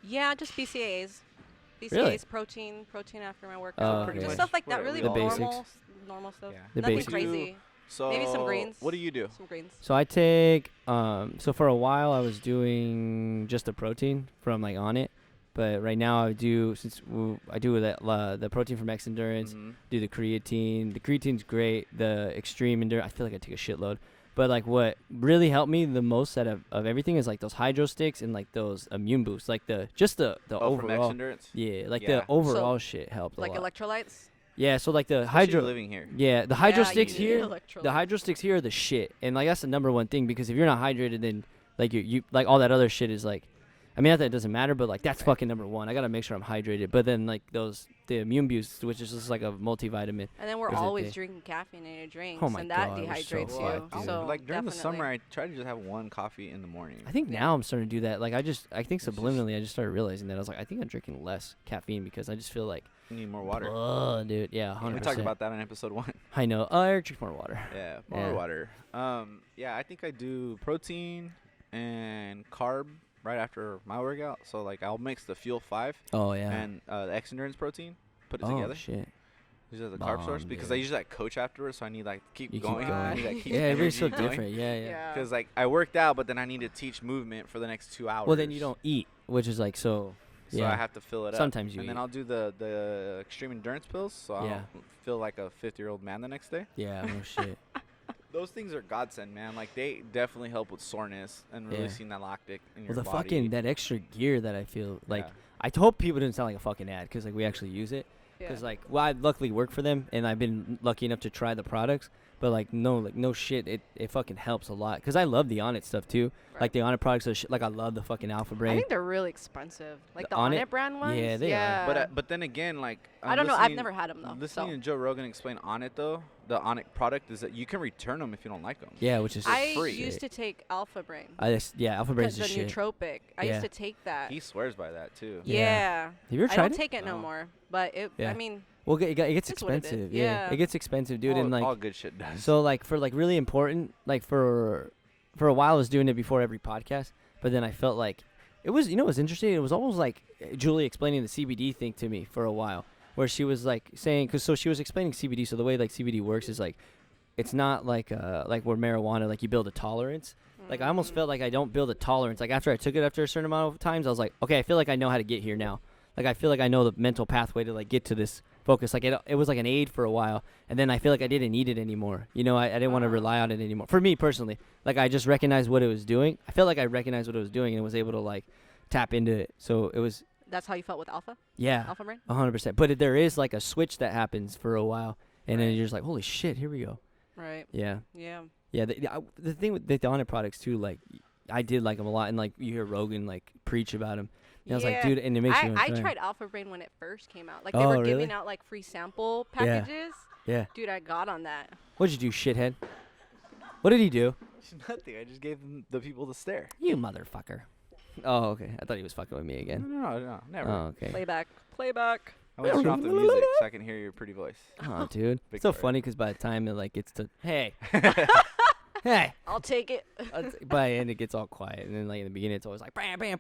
Yeah, just BCAAs. BCAAs, Really? protein after my Oh, workout. okay. Just stuff like that, What- really The normal stuff. Yeah. The Nothing basics. crazy. So Maybe some greens. What do you do? Some greens. So I take so for a while I was doing just the protein from like On It, but right now I do I do the protein from X Endurance, Mhm. do the creatine. The creatine's great. The Extreme Endurance, I feel like I take a shitload. But like what really helped me the most out of everything is like those hydro sticks and like those immune boosts, like the Oh, from X overall. Endurance? Yeah, like Yeah. the overall shit helped Like a lot. electrolytes. Yeah, so like the Especially hydro. living here. Yeah, the hydro Yeah, you sticks need here. electrolytes. The hydro sticks here are the shit, and like that's the number one thing because if you're not hydrated, then like you like all that other shit is like, I mean not that it doesn't matter, but like that's fucking number one. I gotta make sure I'm hydrated. But then like the immune boost, which is just like a multivitamin. And then we're Is it always the- drinking caffeine in your drinks, Oh my and that God, we're so dehydrates fucked, you. dude. So like during the definitely. summer, I try to just have one coffee in the morning. I think Yeah. now I'm starting to do that. Like I think It's just- subliminally I just started realizing that I was like I think I'm drinking less caffeine because I just feel like, You need more water. dude, yeah, We 100%. talked about that in episode 1. I know. Eric, drink more water. Yeah, more Yeah. water. Yeah, I think I do protein and carb right after my workout. So like I'll mix the Fuel 5 Oh yeah. and the X Endurance protein, put it oh together. shit. These are the carb source Bomb, because dude. I usually like coach afterwards, so I need like keep You keep going. going. I need, like, keep Yeah, everybody's so energy going. different. Yeah, yeah. Yeah. Because like I worked out, but then I need to teach movement for the next 2 hours. Well, then you don't eat, which is like so. So yeah. I have to fill it up. Sometimes you and eat. then I'll do the extreme endurance pills, so I'll Yeah. feel like a 50-year-old man the next day. Yeah, no shit. Those things are godsend, man. Like they definitely help with soreness and Yeah. releasing that lactic in your Well, the body. fucking that extra gear that I feel like Yeah. I hope people didn't sound like a fucking ad because like we actually use it. Yeah. Because like, well, I luckily work for them, and I've been lucky enough to try the products. But like, no shit, it fucking helps a lot. Because I love the On It stuff too. Right. Like the On It products are like I love the fucking Alpha I Brain. think they're really expensive. Like The the On Onnit? It brand ones. Yeah, they are. But then again, like I don't know. I've never had them though. Listening So. to Joe Rogan explain On It though, the On It product is that you can return them if you don't like them. Yeah, which is I free. used to take Alpha Brain. Alpha Brain's The the shit. nootropic. I Yeah. used to take that. He swears by that too. Yeah. Yeah. Have you ever I tried don't it? take it no No. more. But it. Yeah. I mean, Well, it gets It's what it is. expensive. Yeah. It gets expensive, dude. all, And like, all good shit does. so like for like really important, like for a while I was doing it before every podcast, but then I felt like it was, what's interesting? It was almost like Julie explaining the CBD thing to me for a while, where she was like saying, so she was explaining CBD. So the way like CBD works is like, it's not like where marijuana, like you build a tolerance. Like I almost felt like I don't build a tolerance. Like after I took it after a certain amount of times, I was like, okay, I feel like I know how to get here now. Like I feel like I know the mental pathway to like get to this focus. Like it was like an aid for a while, and then I feel like I didn't need it anymore. I didn't want to rely on it anymore. For me personally, like I just recognized what it was doing. I felt like I recognized what it was doing and was able to like tap into it. So it was, That's how you felt with Alpha? yeah, Alpha Brain? 100%. But there is like a switch that happens for a while, and then Right. you're just like, holy shit, here we go. Right. Yeah. Yeah. Yeah, the thing with the On It products too, like I did like them a lot, and like you hear Rogan like preach about them. And I was like, Yeah. dude, and it makes you. I wanna try 'em. tried Alpha Brain when it first came out. Like they Oh, were really? giving out like free sample Yeah. packages. Yeah. Dude, I got on that. What'd you do, shithead? What did he do? Nothing. I just gave them the people the stare. You motherfucker. Oh, okay. I thought he was fucking with me No, again. no, never. Oh, okay. Playback. Playback. I want to turn off the music so I can hear your pretty voice. Oh, dude. Big It's so story. funny because by the time it like gets to hey, hey, I'll take it. by the end it gets all quiet, and then like in the beginning it's always like bam, bam,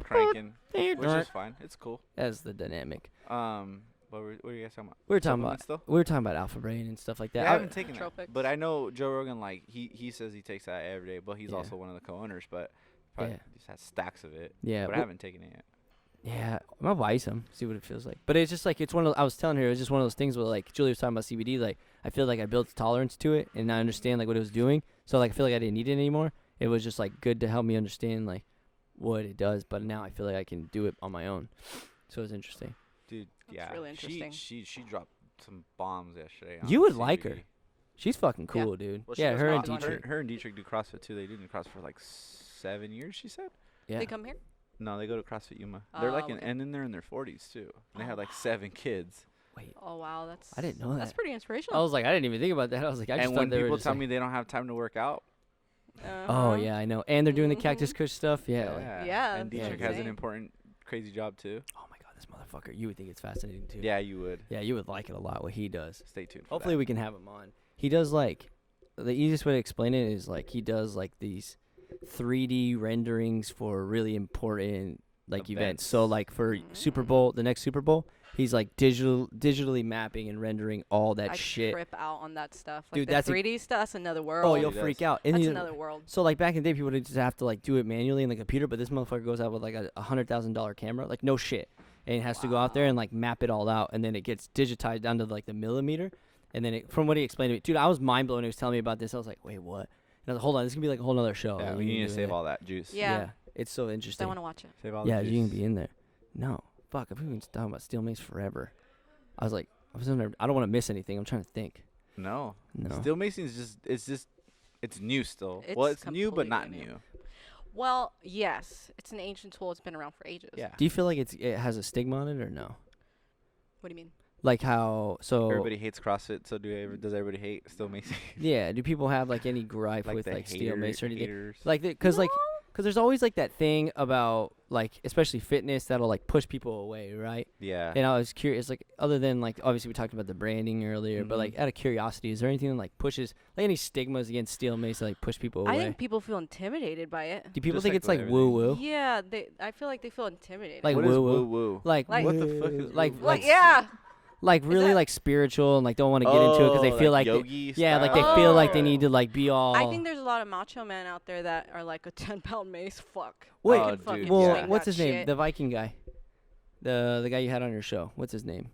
Cranking, which is fine. It's cool. That's the dynamic. What were you guys talking about? We were talking about Supplements, though? we were talking about Alpha Brain and stuff like that. Yeah, I haven't taken that, Nootropics. but I know Joe Rogan. Like he says he takes that every day, but he's Yeah. also one of the co-owners. But probably Yeah. just has stacks of it. Yeah, but I well- haven't taken it yet. Yeah, I'm gonna buy some, see what it feels like. But it's just like it's one of I was telling her it was just one of those things where like Julie was talking about CBD. Like I feel like I built tolerance to it, and I understand like what it was doing. So like I feel like I didn't need it anymore. It was just like good to help me understand like what it does. But now I feel like I can do it on my own. So it's interesting. Dude, That's yeah, really interesting. she dropped some bombs yesterday. on You would like her. CBD. She's fucking Yeah. cool, dude. Well, she Yeah, does her and CrossFit. Dietrich. Her and Dietrich do CrossFit too. They do CrossFit for like 7 years. She said. Yeah. They come here? No, they go to CrossFit Yuma. They're like okay. and then they're in their 40s too. And they had like 7 kids. Wait. Oh, wow. That's I didn't know That's that. pretty I inspirational. was like, I didn't even think about that. I was like, I just And thought when they were people just tell like, me they don't have time to work out, oh yeah, I know. And they're doing the Cactus Mhm. Kush stuff. Yeah. like- Yeah, And that's Dietrich has an insane. important, crazy job too. oh my god, this motherfucker. You would think it's fascinating too. Yeah, you would. Yeah, you would like it a lot what he does. Stay tuned. For Hopefully we can have him on. He does like the easiest way to explain it is like he does like these 3D renderings for really important like events. So like for Super Bowl, the next Super Bowl, he's like digitally mapping and rendering all that I shit. trip out on that stuff. Like Dude, the that's 3D stuff, that's another world. Oh, you'll freak out. And That's you- another world. So like back in the day, people would just have to like do it manually in the computer, but this motherfucker goes out with like a $100,000 camera, like no shit, and it has to go out there and like map it all out, and then it gets digitized down to like the millimeter, and then from what he explained to me, dude, I was mind blown. He was telling me about this. I was like, wait, what? And I was like, hold on, this can be like a whole nother show. Yeah, Like, we you need can to do save it. all that juice. Yeah. It's so I interesting. want to watch it. Save all Yeah, the juice. you can be in there. No, fuck, I've been talking about Steel Mace forever. I was like, I don't want to miss anything. I'm trying to think. No. No. Steel macing is it's new still. It's Well, it's new but not completely new. Well, yes, it's an ancient tool. It's been around for ages. Yeah. Do you feel like it has a stigma on it or no? What do you mean? Like how Everybody hates CrossFit, so does everybody hate steel macing? Yeah, do people have like any gripe with the like Steel Mace or anything? haters. Like, because there's always like that thing about like especially fitness that'll like push people away, right? Yeah. And I was curious, like other than like obviously we talked about the branding earlier, but like Mhm. out of curiosity, is there anything that like pushes like any stigmas against Steel Mace that like push people away? I think people feel intimidated by it. Do people Just think like it's like with woo woo? Yeah, I feel like they feel intimidated. Like What is woo-woo. woo-woo? Like Like- What the fuck is like woo-woo? like yeah. like really that- like spiritual and like don't want to get into it because they feel like they, yogi yeah, like they style? feel like they Oh. need to like be all. I think there's a lot of macho men out there that are like a 10-pound mace. Fuck. Wait, I Oh, can dude, fucking well, yeah. swing what's that his name? shit. The Viking guy, the guy you had on your show. What's his name?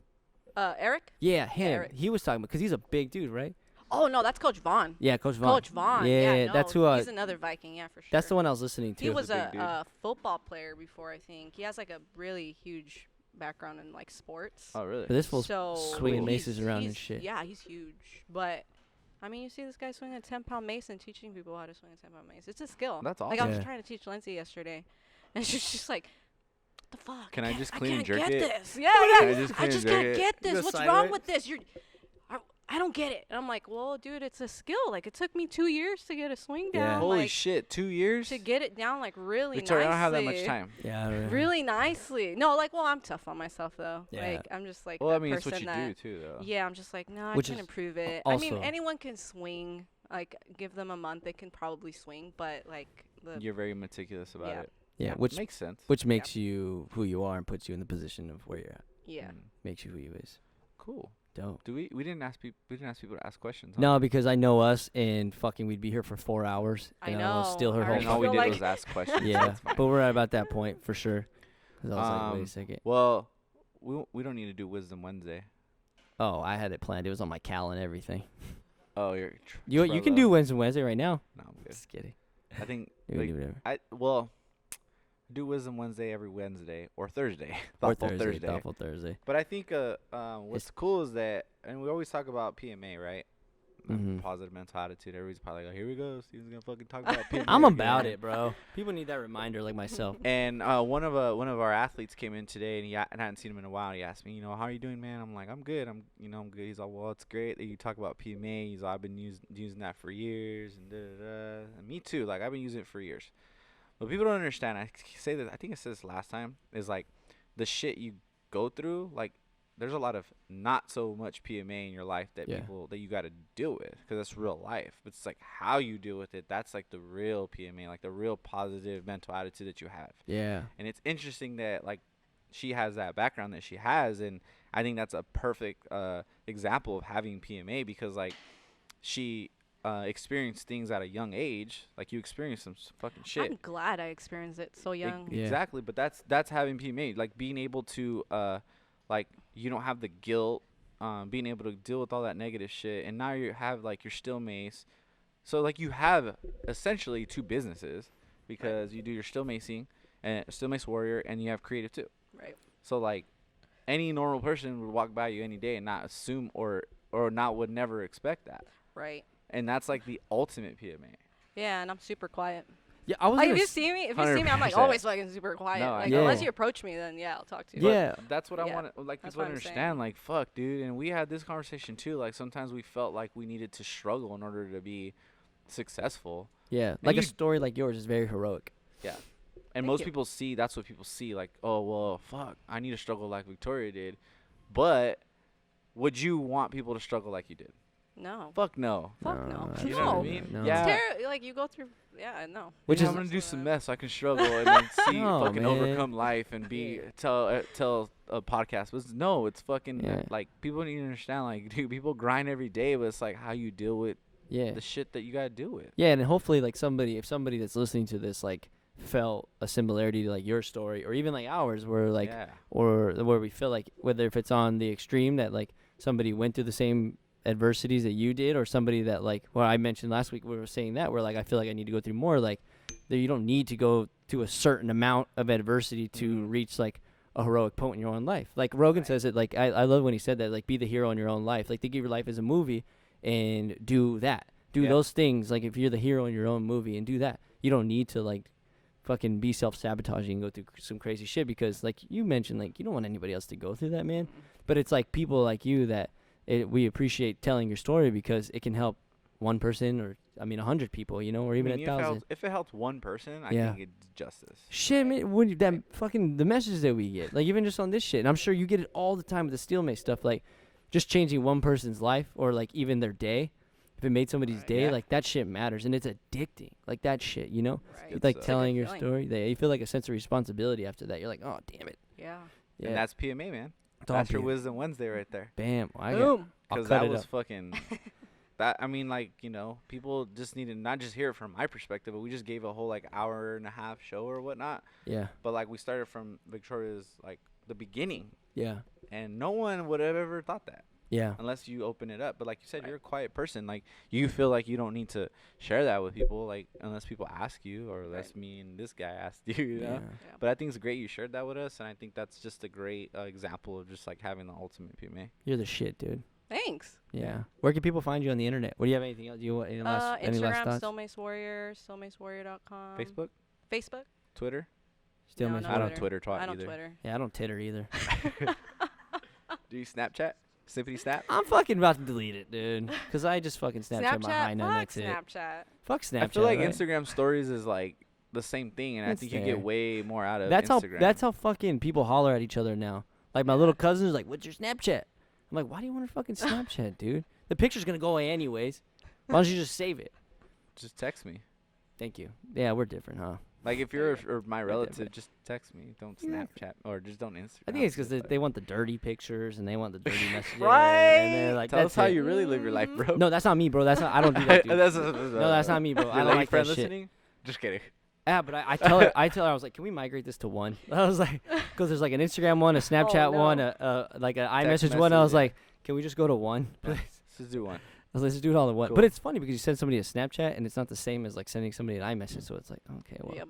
Eric? Yeah, him. Eric. He was talking because he's a big dude, right? Oh no, that's Coach Vaughn. Yeah, Coach Vaughn. Coach Vaughn. Yeah, no, that's who. He's another Viking. Yeah, for sure. That's the one I was listening to. He was a big dude. a football player before, I think. He has like a really huge background in like sports. Oh, really? But this fool's So swinging he's- maces around and he's- shit. Yeah, he's huge. But I mean, you see this guy swinging a 10-pound mace and teaching people how to swing a 10-pound mace. It's a skill. That's Like I was awesome. trying to teach Lindsay yesterday, and she's just like, "What the fuck? Can I can't- just clean and can't jerk get it? this. Yeah, Can yeah. I just I clean just and jerk can't it? get You this. go What's side wrong right? with this? I don't get it." And I'm like, "Well, dude, it's a skill. Like it took me 2 years to get a swing Yeah. down. Holy like, shit! 2 years? to get it down like really Victoria, nicely. I don't have that much time. Yeah, I don't know. Really nicely. No, like, well, I'm tough on myself though. Yeah. Like, I'm just like Well, that I mean, it's person what you that. do too, though. Yeah, I'm just like, no, Which I can is improve it. I also- mean, anyone can swing. Like, give them a month, they can probably swing. But like, You're very meticulous about Yeah. it. Yeah, which makes sense. makes you who you are and puts you in the position of where you're at. yeah. Makes you who you is. Cool. Dope. Do we didn't ask people to ask questions. Huh? No, because I know us and fucking we'd be here for 4 hours. I And I'll know. steal her I whole And already all we feel did like- was ask questions. Yeah, That's fine. but we're at about that point for sure. 'Cause I was like, wait a Um, second. Well, we don't need to do Wisdom Wednesday. Oh, I had it planned. It was on my cal and everything. Oh, you're. You can do Wednesday right now. No, I'm good. Just kidding. I think You like, can do whatever. do Wisdom Wednesday every Wednesday or Thursday. Or Thoughtful Thursday. Thoughtful Thursday. But I think what's cool is that, and we always talk about PMA, right? Mhm. Positive mental attitude. Everybody's probably like, here we go. Steven's gonna fucking talk about PMA. I'm again." about it, bro. People need that reminder, like myself. And one of our athletes came in today, and I hadn't seen him in a while. He asked me, how are you doing, man? I'm like, I'm good. I'm good. He's like, well, it's great that you talk about PMA. He's like, I've been using that for years, and da da da. And me too. Like, I've been using it for years. But people don't understand. I say that. I think I said this last time. Is like the shit you go through. Like, there's a lot of not so much PMA in your life that Yeah. that you got to deal with, because that's real life. But it's like how you deal with it. That's like the real PMA, like the real positive mental attitude that you have. Yeah. And it's interesting that like she has that background that she has, and I think that's a perfect example of having PMA, because like she experienced things at a young age. Like you experienced some fucking shit. I'm glad I experienced it so young. Yeah. Exactly, but that's having PMA, like being able to like you don't have the guilt, being able to deal with all that negative shit, and now you have like your Steel Mace. So like you have essentially two businesses, because you do your Steel Macing and Steel Mace Warrior, and you have creative too. Right. So like any normal person would walk by you any day and not assume or would never expect that. Right. And that's like the ultimate PMA. Yeah, and I'm super quiet. Yeah, I was Like gonna if you s- see me, I'm like 100%. always fucking super quiet. No, I like know. unless you approach me, then yeah, I'll talk to you. But Yeah. that's what I Yeah, want to like. that's People what I'm understand. saying. Like, fuck, dude. And we had this conversation too. Like, sometimes we felt like we needed to struggle in order to be successful. Yeah. Like a you- story like yours is very heroic. And Thank most you. people see that's what people see. Like, oh well, fuck, I need to struggle like Victoria did. But would you want people to struggle like you did? No. Fuck no. Fuck no. You know what I mean? No. Yeah. Like you go through. Yeah, no. Which I'm is gonna do some meth so I can struggle and then see No, fucking man. overcome life and be tell a podcast. But no, it's fucking Yeah. like people need to understand. Like, dude, people grind every day, but it's like how you deal with yeah. the shit that you gotta deal with. Yeah, and hopefully, like if somebody that's listening to this, like, felt a similarity to like your story, or even like ours, where like, or where we feel like whether if it's on the extreme that like somebody went through the same adversities that you did, or somebody that like, well, I mentioned last week we were saying that where like I feel like I need to go through more, like that you don't need to go to a certain amount of adversity to reach like a heroic point in your own life. Like Rogan says it, like I love when he said that, like be the hero in your own life. Like think of your life as a movie and do that. Do those things. Like if you're the hero in your own movie and do that. You don't need to like fucking be self-sabotaging and go through some crazy shit, because like you mentioned, like you don't want anybody else to go through that, man. But it's like people like you that we appreciate telling your story because it can help one person, or 100 people, you know, or even 1,000. If it helps one person, I think it's justice. Shit, man, the messages that we get, like even just on this shit, and I'm sure you get it all the time with the Steel Mace stuff, like just changing one person's life or like even their day. If it made somebody's day, like that shit matters, and it's addicting. Like that shit, you know, like telling your story. You feel like a sense of responsibility after that. You're like, oh damn it. Yeah. And that's PMA, man. It's all That's your PMA. Wisdom Wednesday right there. Bam. Boom. Because that was fucking. That I mean, like, you know, people just need to not just hear it from my perspective, but we just gave a whole like hour and a half show or whatnot. Yeah. But like we started from Victoria's like the beginning. Yeah. And no one would have ever thought that. Yeah. Unless you open it up. But like you said, you're a quiet person. Like you feel like you don't need to share that with people, like unless people ask you, or unless me and this guy asked you, you know? Yeah. But I think it's great you shared that with us, and I think that's just a great example of just like having the ultimate PMA. You're the shit, dude. Thanks. Yeah. Where can people find you on the internet? What do you have anything else? Do you want any last Instagram, thoughts? Steel Mace Warrior, steelmacewarrior.com. Facebook? Twitter? Steel No, Mace no I Warrior. don't Twitter twat I don't either. Twitter. Yeah, I don't titter either. Do you Snapchat? Snippety snap? I'm fucking about to delete it, dude. Because I just fucking Snapchat my high nine. That's it. Snapchat. Fuck Snapchat. I feel like right? Instagram stories is like the same thing, and It's I think you there. get way more out of That's Instagram. that's how fucking people holler at each other now. Like my little cousin's like, "What's your Snapchat?" I'm like, "Why do you want to fucking Snapchat, dude? The picture's gonna go away anyways. Why don't you just save it?" Just text me. Thank you. Yeah, we're different, huh? Like if you're or my relative, different. just text me. Don't Yeah. Snapchat or just don't Instagram. I think it's because they want the dirty pictures and they want the dirty messages. Right. And they're like, Tell us that's how it. you really live your life, bro. No, that's not me, bro. That's not. I don't do that, dude. No, that's not me, bro. Your I don't lady like friend that shit. listening? Just kidding. Yeah, but I tell her, I was like, can we migrate this to one? I was like, because there's like an Instagram one, a Snapchat no. one, like an Text iMessage one. I was message. like, can we just go to one, Yeah. please? Let's just do one. I was like, let's do it all in one. Cool. But it's funny because you send somebody a Snapchat and it's not the same as like sending somebody an iMessage. So it's like, okay, well, Yep.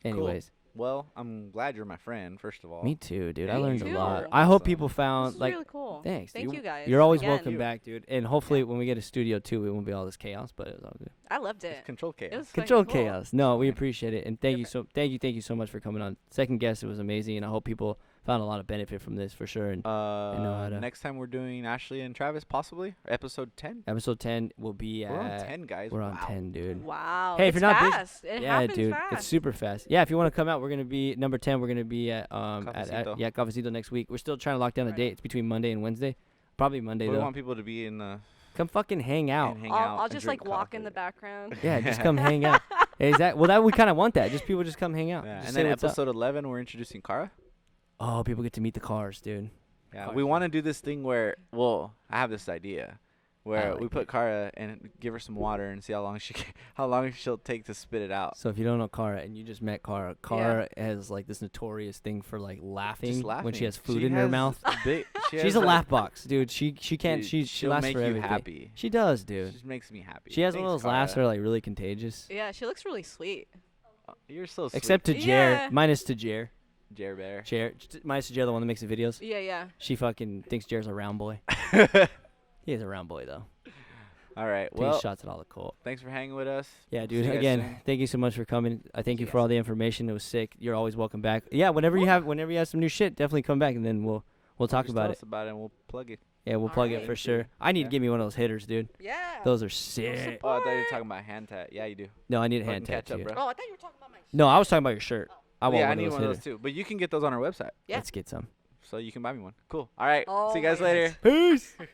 anyways. Well, I'm glad you're my friend, first of all. Me too, dude. I Me learned too. a lot. I hope Awesome. people This found is like. really cool. Thanks. Thank you guys. You're always again. welcome back, dude. And hopefully when we get a studio too, it won't be all this chaos, but it was all good. I loved it. Just control chaos. It was Control fucking cool. chaos. No, we appreciate it, and thank you Different. thank you so much for coming on. Second guest, it was amazing, and I hope people found a lot of benefit from this for sure. And know how to- Next time we're doing Ashley and Travis, possibly episode 10. episode 10 will be We're on at 10, guys. we're on Wow. 10, dude. Wow. Hey, if it's you're not busy- fast. It Yeah, happens dude, fast. it's super fast. Yeah, if you want to come out, we're gonna be number 10. We're gonna be at Cafecito. Cafecito next week. We're still trying to lock down the Right. date. It's between Monday and Wednesday. Probably Monday But we though. want people to be in the Come fucking hang out. and hang out. I'll and just drink like walk in coffee. the background. Yeah, just come hang out. Well, we kind of want that. Just people just come hang out. Yeah. Just And say then what's up. episode 11, we're introducing Kara. Oh, people get to meet the cars, dude. Yeah, Cars. we want to do this thing where, well, I have this idea where like we put it. Kara and give her some water and see how long how long she'll take to spit it out. So if you don't know Cara and you just met Cara has like this notorious thing for like laughing, Just laughing. when she has food She in her has mouth. she She's has a like- laugh box, dude. She can't. Dude, She she'll laughs make for you everything. happy. She does, She dude. just makes me happy. She has one of Thanks, those laughs that Kara. are like really contagious. Yeah, she looks really sweet. You're so sweet. Except to Jer, Yeah. minus to Jer. Jer Bear. Minus to Jer, the one that makes the videos. Yeah. She fucking thinks Jer's a round boy. He is a round boy though. All right. Takes Well, shots at all the Colt. thanks for hanging with us. Yeah, See dude. you guys Again, soon. thank you so much for coming. I thank you you for all the information. It was sick. You're always welcome back. Yeah, whenever you have some new shit, definitely come back and then we'll talk Just about tell it. us about it and we'll plug it. Yeah, we'll plug it Alright. for sure. I need to Yeah. give me one of those hitters, dude. Yeah. Those are sick. Oh, I thought you were talking about hand tat. Yeah, you do. No, I need a Fucking hand catch up, tattoo. bro. Oh, I thought you were talking about my. No, I was talking about your shirt. I want Yeah, I one need of those one of hitters. those too. But you can get those on our website, Yeah. Let's get some. so you can buy me one. Cool. All right. Oh See you guys my later. goodness. Peace.